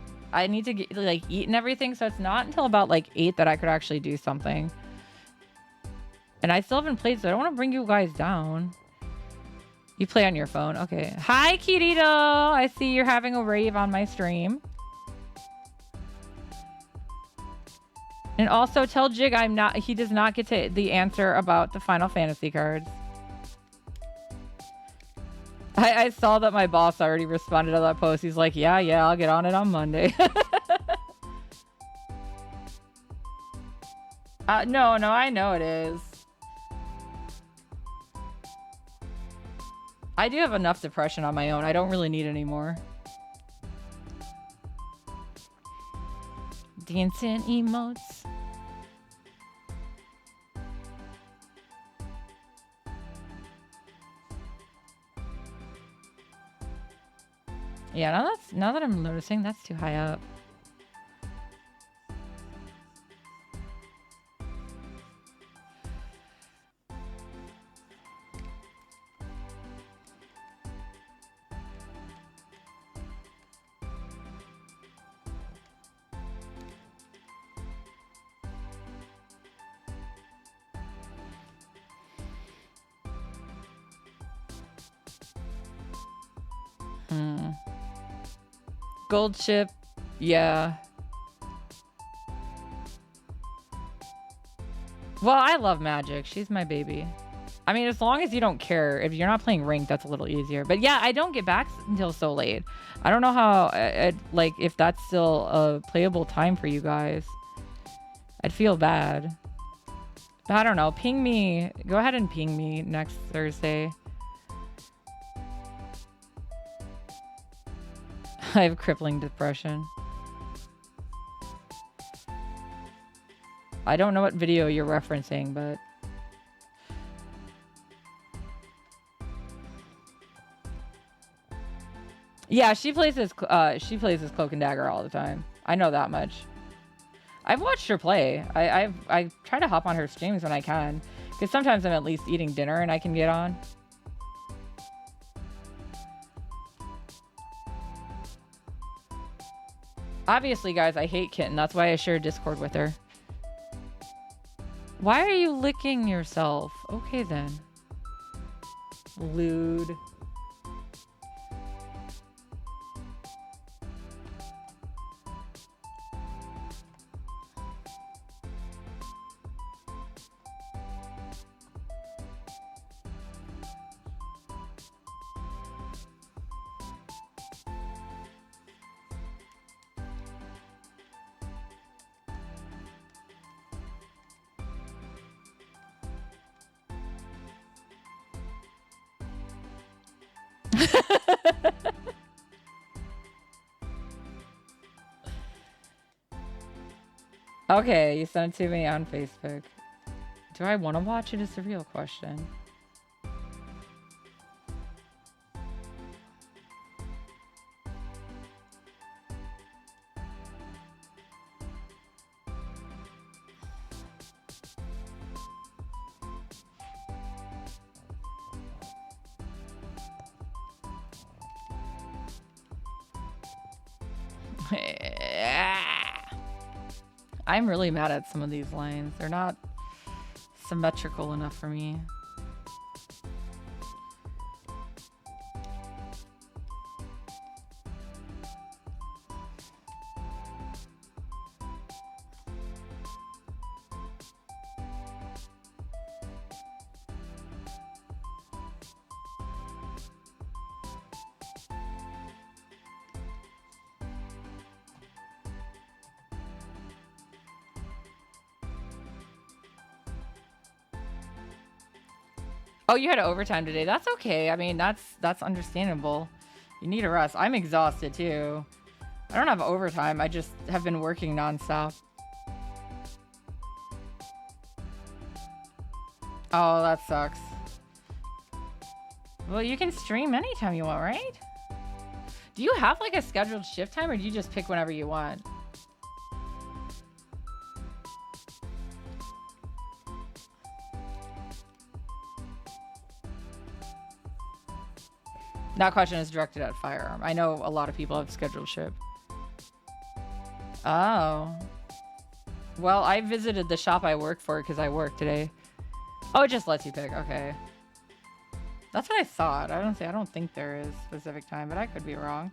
need to get, like, eat and everything. So it's not until about like 8 that I could actually do something. And I still haven't played, so I don't want to bring you guys down. You play on your phone. Okay. Hi, Kirito. I see you're having a rave on my stream. And also tell Jig he does not get to the answer about the Final Fantasy cards. I saw that my boss already responded to that post. He's like, yeah, I'll get on it on Monday. No, I know it is. I do have enough depression on my own. I don't really need any more. Dancing emotes. Yeah, now that I'm noticing, that's too high up. Gold chip, yeah. Well, I love Magic. She's my baby. I mean, as long as you don't care. If you're not playing ranked, that's a little easier. But yeah, I don't get back until so late. I don't know how, like, if that's still a playable time for you guys. I'd feel bad. But I don't know. Ping me. Go ahead and ping me next Thursday. I have crippling depression. I don't know what video you're referencing, but... Yeah, she plays as Cloak and Dagger all the time. I know that much. I've watched her play. I try to hop on her streams when I can. Because sometimes I'm at least eating dinner and I can get on. Obviously, guys, I hate Kitten. That's why I share Discord with her. Why are you licking yourself? Okay, then. Lewd. Okay, you sent it to me on Facebook. Do I want to watch it is the real question. I'm really mad at some of these lines. They're not symmetrical enough for me. Oh, you had overtime today. That's okay. I mean, that's understandable. You need a rest. I'm exhausted too. I don't have overtime. I just have been working nonstop. Oh, that sucks. Well, you can stream anytime you want, right? Do you have like a scheduled shift time or do you just pick whenever you want? That question is directed at Firearm. I know a lot of people have scheduled ship. Oh. Well, I visited the shop I work for because I work today. Oh, it just lets you pick. Okay. That's what I thought. I don't think there is specific time, but I could be wrong.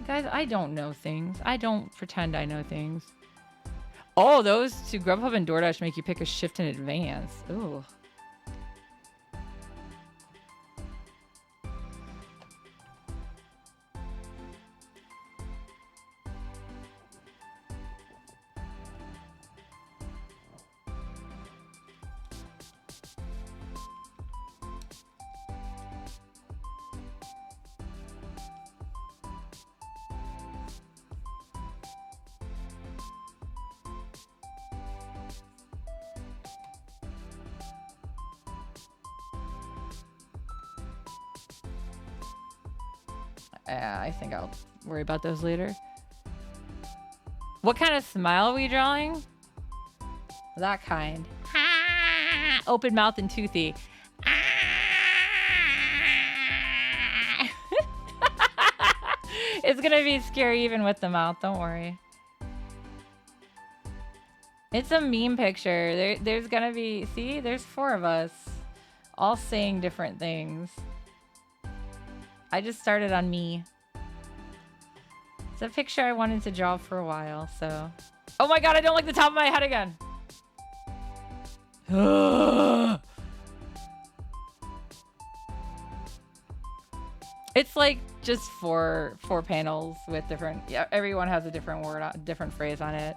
Guys, I don't know things. I don't pretend I know things. Oh, those two Grubhub and DoorDash make you pick a shift in advance. Ooh. I think I'll worry about those later. What kind of smile are we drawing? That kind. Open mouth and toothy. It's gonna be scary even with the mouth, don't worry. It's a meme picture. There's gonna be, see, there's 4 of us all saying different things. I just started on me. It's a picture I wanted to draw for a while, so. Oh my god, I don't like the top of my head again. It's like just four panels with different, yeah, everyone has a different word, different phrase on it.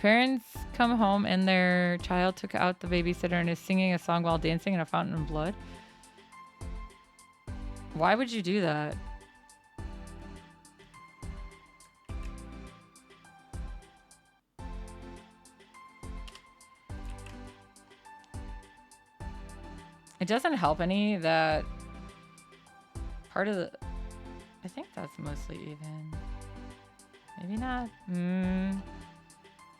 Parents come home and their child took out the babysitter and is singing a song while dancing in a fountain of blood. Why would you do that? It doesn't help any that part of the... I think that's mostly even. Maybe not.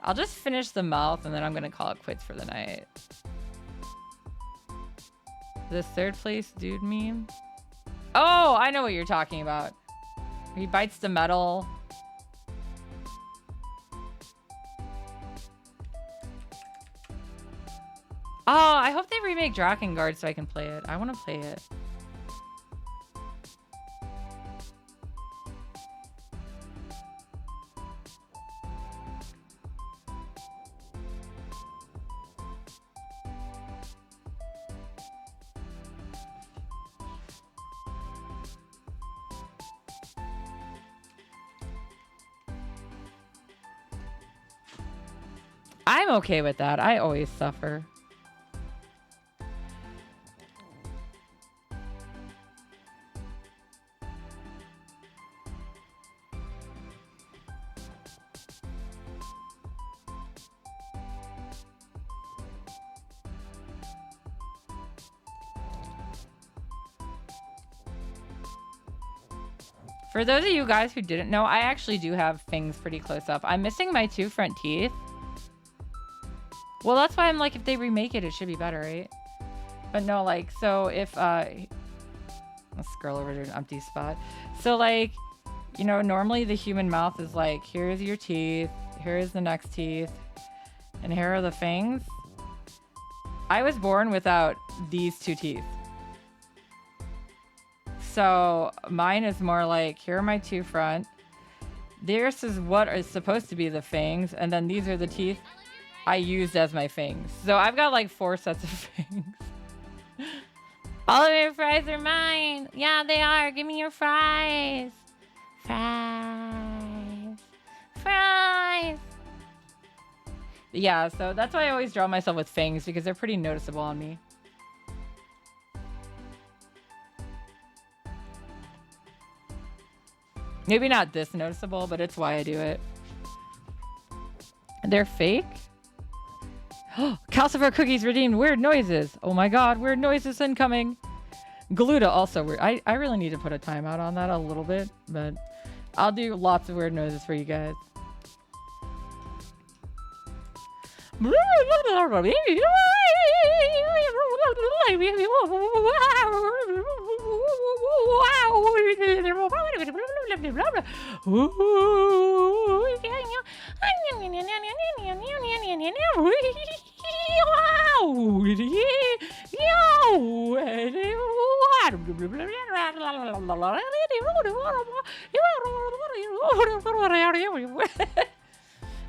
I'll just finish the mouth and then I'm gonna call it quits for the night. The 3rd place dude meme? Oh, I know what you're talking about. He bites the metal. Oh, I hope they remake Drakengard so I can play it. I want to play it. I'm okay with that. I always suffer. For those of you guys who didn't know, I actually do have fangs pretty close up. I'm missing my 2 front teeth. Well, that's why I'm like, if they remake it, it should be better, right? But no, like, so if, let's scroll over to an empty spot. So like, you know, normally the human mouth is like, here's your teeth, here's the next teeth, and here are the fangs. I was born without these 2 teeth. So mine is more like, here are my 2 front. This is what is supposed to be the fangs, and then these are the teeth I used as my fangs. So I've got like 4 sets of fangs. All of your fries are mine. Yeah, they are. Give me your fries. Fries. Fries. Yeah, so that's why I always draw myself with fangs, because they're pretty noticeable on me. Maybe not this noticeable, but it's why I do it. They're fake? Calcifer cookies redeemed. Weird noises. Oh my god, weird noises incoming. Gluta also weird. I really need to put a timeout on that a little bit, but I'll do lots of weird noises for you guys.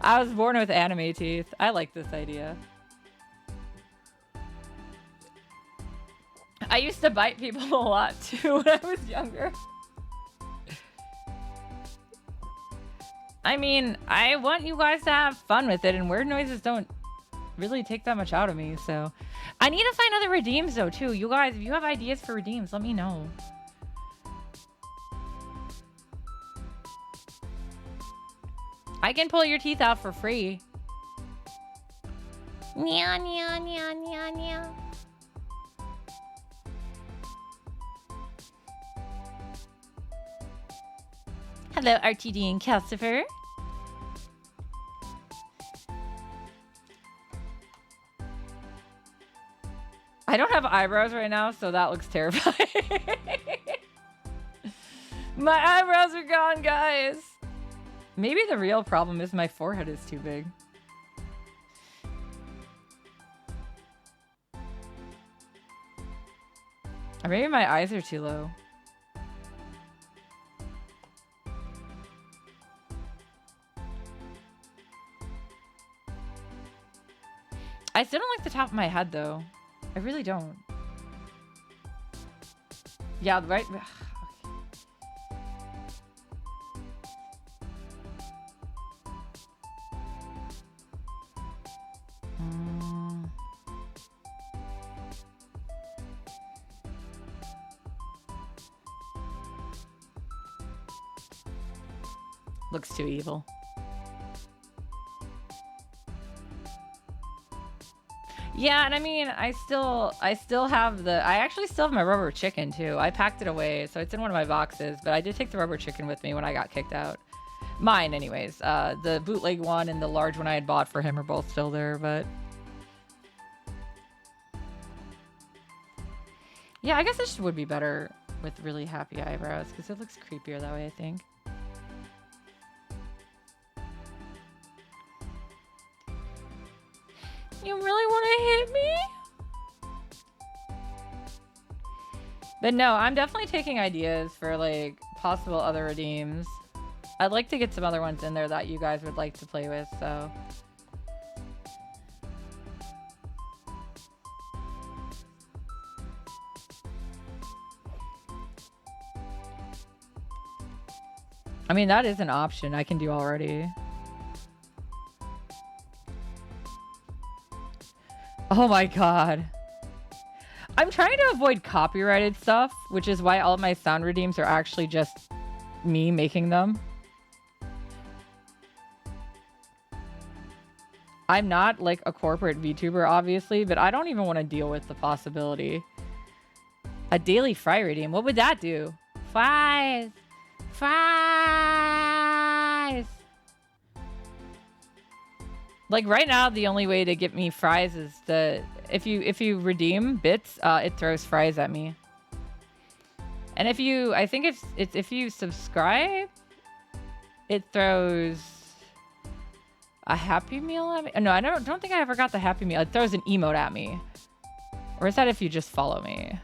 I was born with anime teeth. I like this idea. I used to bite people a lot too when I was younger. I mean, I want you guys to have fun with it, and weird noises don't really take that much out of me, so. I need to find other redeems though too. You guys, if you have ideas for redeems, let me know. I can pull your teeth out for free. Nya, nya, nya, nya, nya. Hello, RTD and Calcifer. I don't have eyebrows right now, so that looks terrifying. My eyebrows are gone, guys. Maybe the real problem is my forehead is too big. Or maybe my eyes are too low. I still don't like the top of my head, though. I really don't. Yeah, right? Okay. Looks too evil. Yeah, and I mean, I actually still have my rubber chicken too. I packed it away, so it's in one of my boxes, but I did take the rubber chicken with me when I got kicked out. Mine, anyways. The bootleg one and the large one I had bought for him are both still there, but... Yeah, I guess this would be better with really happy eyebrows, because it looks creepier that way, I think. You really want to hit me? But no, I'm definitely taking ideas for like possible other redeems. I'd like to get some other ones in there that you guys would like to play with, so. I mean, that is an option I can do already. Oh my god. I'm trying to avoid copyrighted stuff, which is why all of my sound redeems are actually just me making them. I'm not like a corporate VTuber, obviously, but I don't even want to deal with the possibility. A daily fry redeem, what would that do? Fries! Fries! Like right now, the only way to get me fries is if you redeem bits, it throws fries at me. And if you subscribe, it throws a Happy Meal at me. No, I don't think I ever got the Happy Meal. It throws an emote at me. Or is that if you just follow me?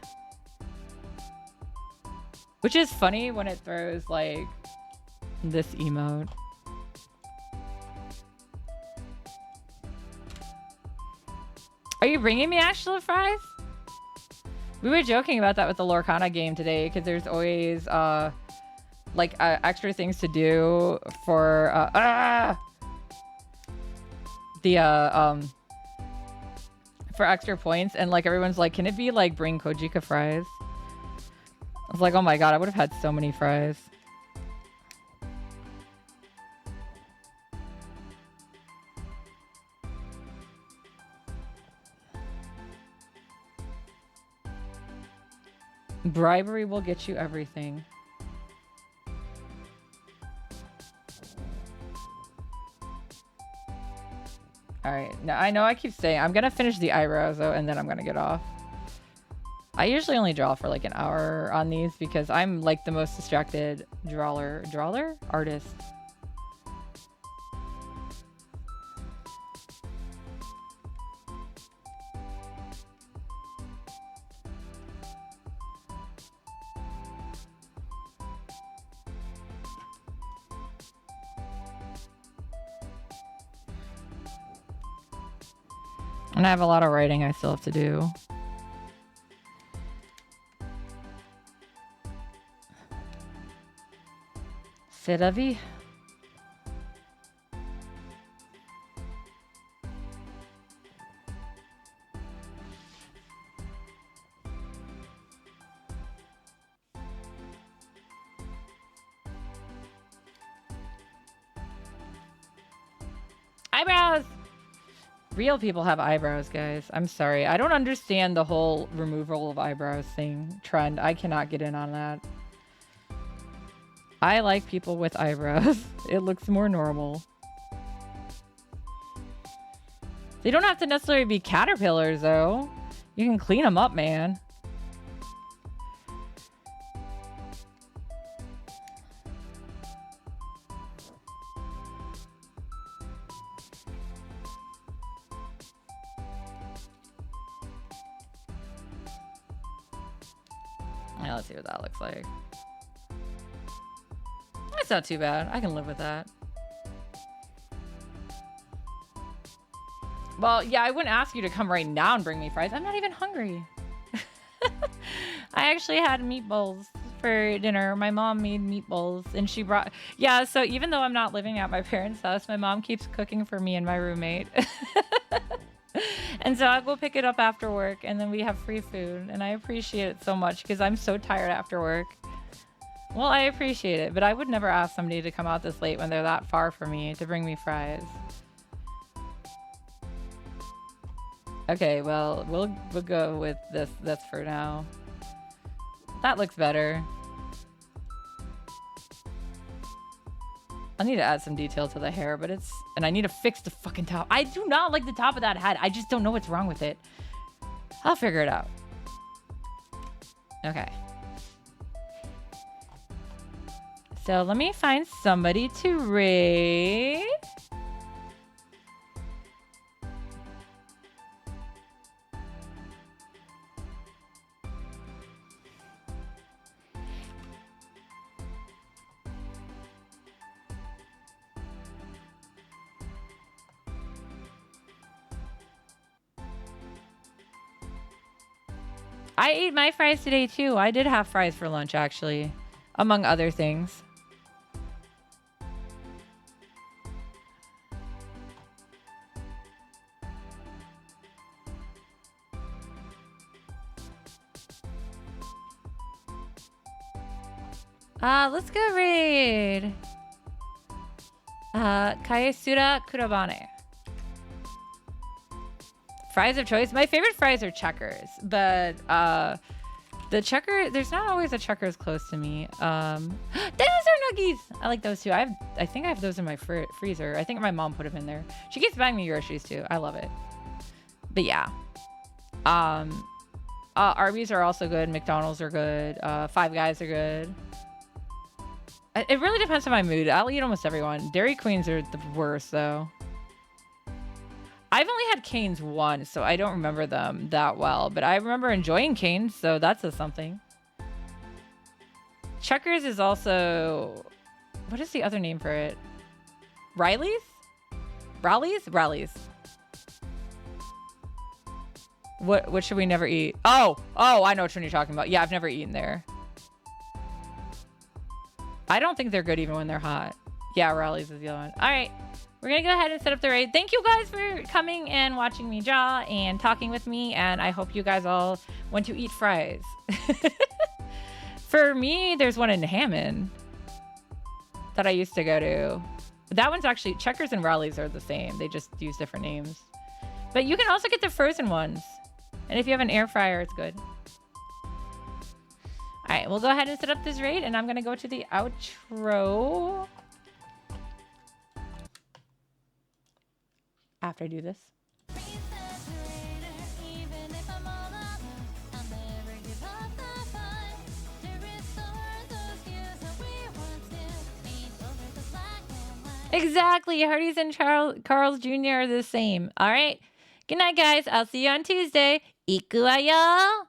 Which is funny when it throws like this emote. Are you bringing me actual fries? We were joking about that with the Lorcana game today because there's always extra things to do for for extra points, and like everyone's like, can it be like bring Kojika fries? I was like, oh my god, I would have had so many fries. Bribery will get you everything. Alright, now I know I keep saying I'm gonna finish the eyebrows though, and then I'm gonna get off. I usually only draw for like an hour on these because I'm like the most distracted artist. And I have a lot of writing I still have to do. C'est la vie. Eyebrows! Real people have eyebrows, guys. I'm sorry. I don't understand the whole removal of eyebrows trend. I cannot get in on that. I like people with eyebrows. It looks more normal. They don't have to necessarily be caterpillars, though. You can clean them up, man. Yeah, let's see what that looks like. That's not too bad. I can live with that. Well, yeah, I wouldn't ask you to come right now and bring me fries. I'm not even hungry. I actually had meatballs for dinner. My mom made meatballs and she brought... Yeah, so even though I'm not living at my parents' house, my mom keeps cooking for me and my roommate. And so I'll go pick it up after work and then we have free food. And I appreciate it so much because I'm so tired after work. Well, I appreciate it, but I would never ask somebody to come out this late when they're that far from me to bring me fries. Okay, well, we'll go with this for now. That looks better. I need to add some detail to the hair, but and I need to fix the fucking top. I do not like the top of that hat. I just don't know what's wrong with it. I'll figure it out. Okay. So let me find somebody to raid. I ate my fries today too. I did have fries for lunch actually, among other things. Let's go raid. Kayasura Kurabane. Fries of choice. My favorite fries are Checkers, but the Checker, there's not always a Checkers close to me. Dinosaur nuggies. I like those too. I think I have those in my freezer. I think my mom put them in there. She keeps buying me groceries too. I love it. But yeah. Arby's are also good. McDonald's are good. Five Guys are good. It really depends on my mood. I'll eat almost everyone. Dairy Queens are the worst though. I've only had Cane's once, so I don't remember them that well. But I remember enjoying Cane's, so that says something. Checkers is also... What is the other name for it? Riley's? Rally's? Rally's. What should we never eat? Oh, I know which one you're talking about. Yeah, I've never eaten there. I don't think they're good even when they're hot. Yeah, Rally's is the other one. All right. We're going to go ahead and set up the raid. Thank you guys for coming and watching me jaw and talking with me. And I hope you guys all went to eat fries. For me, there's one in Hammond that I used to go to. That one's actually, Checkers and Rally's are the same. They just use different names. But you can also get the frozen ones. And if you have an air fryer, it's good. All right, we'll go ahead and set up this raid. And I'm going to go to the outro after I do this. Exactly. Hardee's and Carl's Jr. are the same. All right. Good night, guys. I'll see you on Tuesday. Ikuwa yo.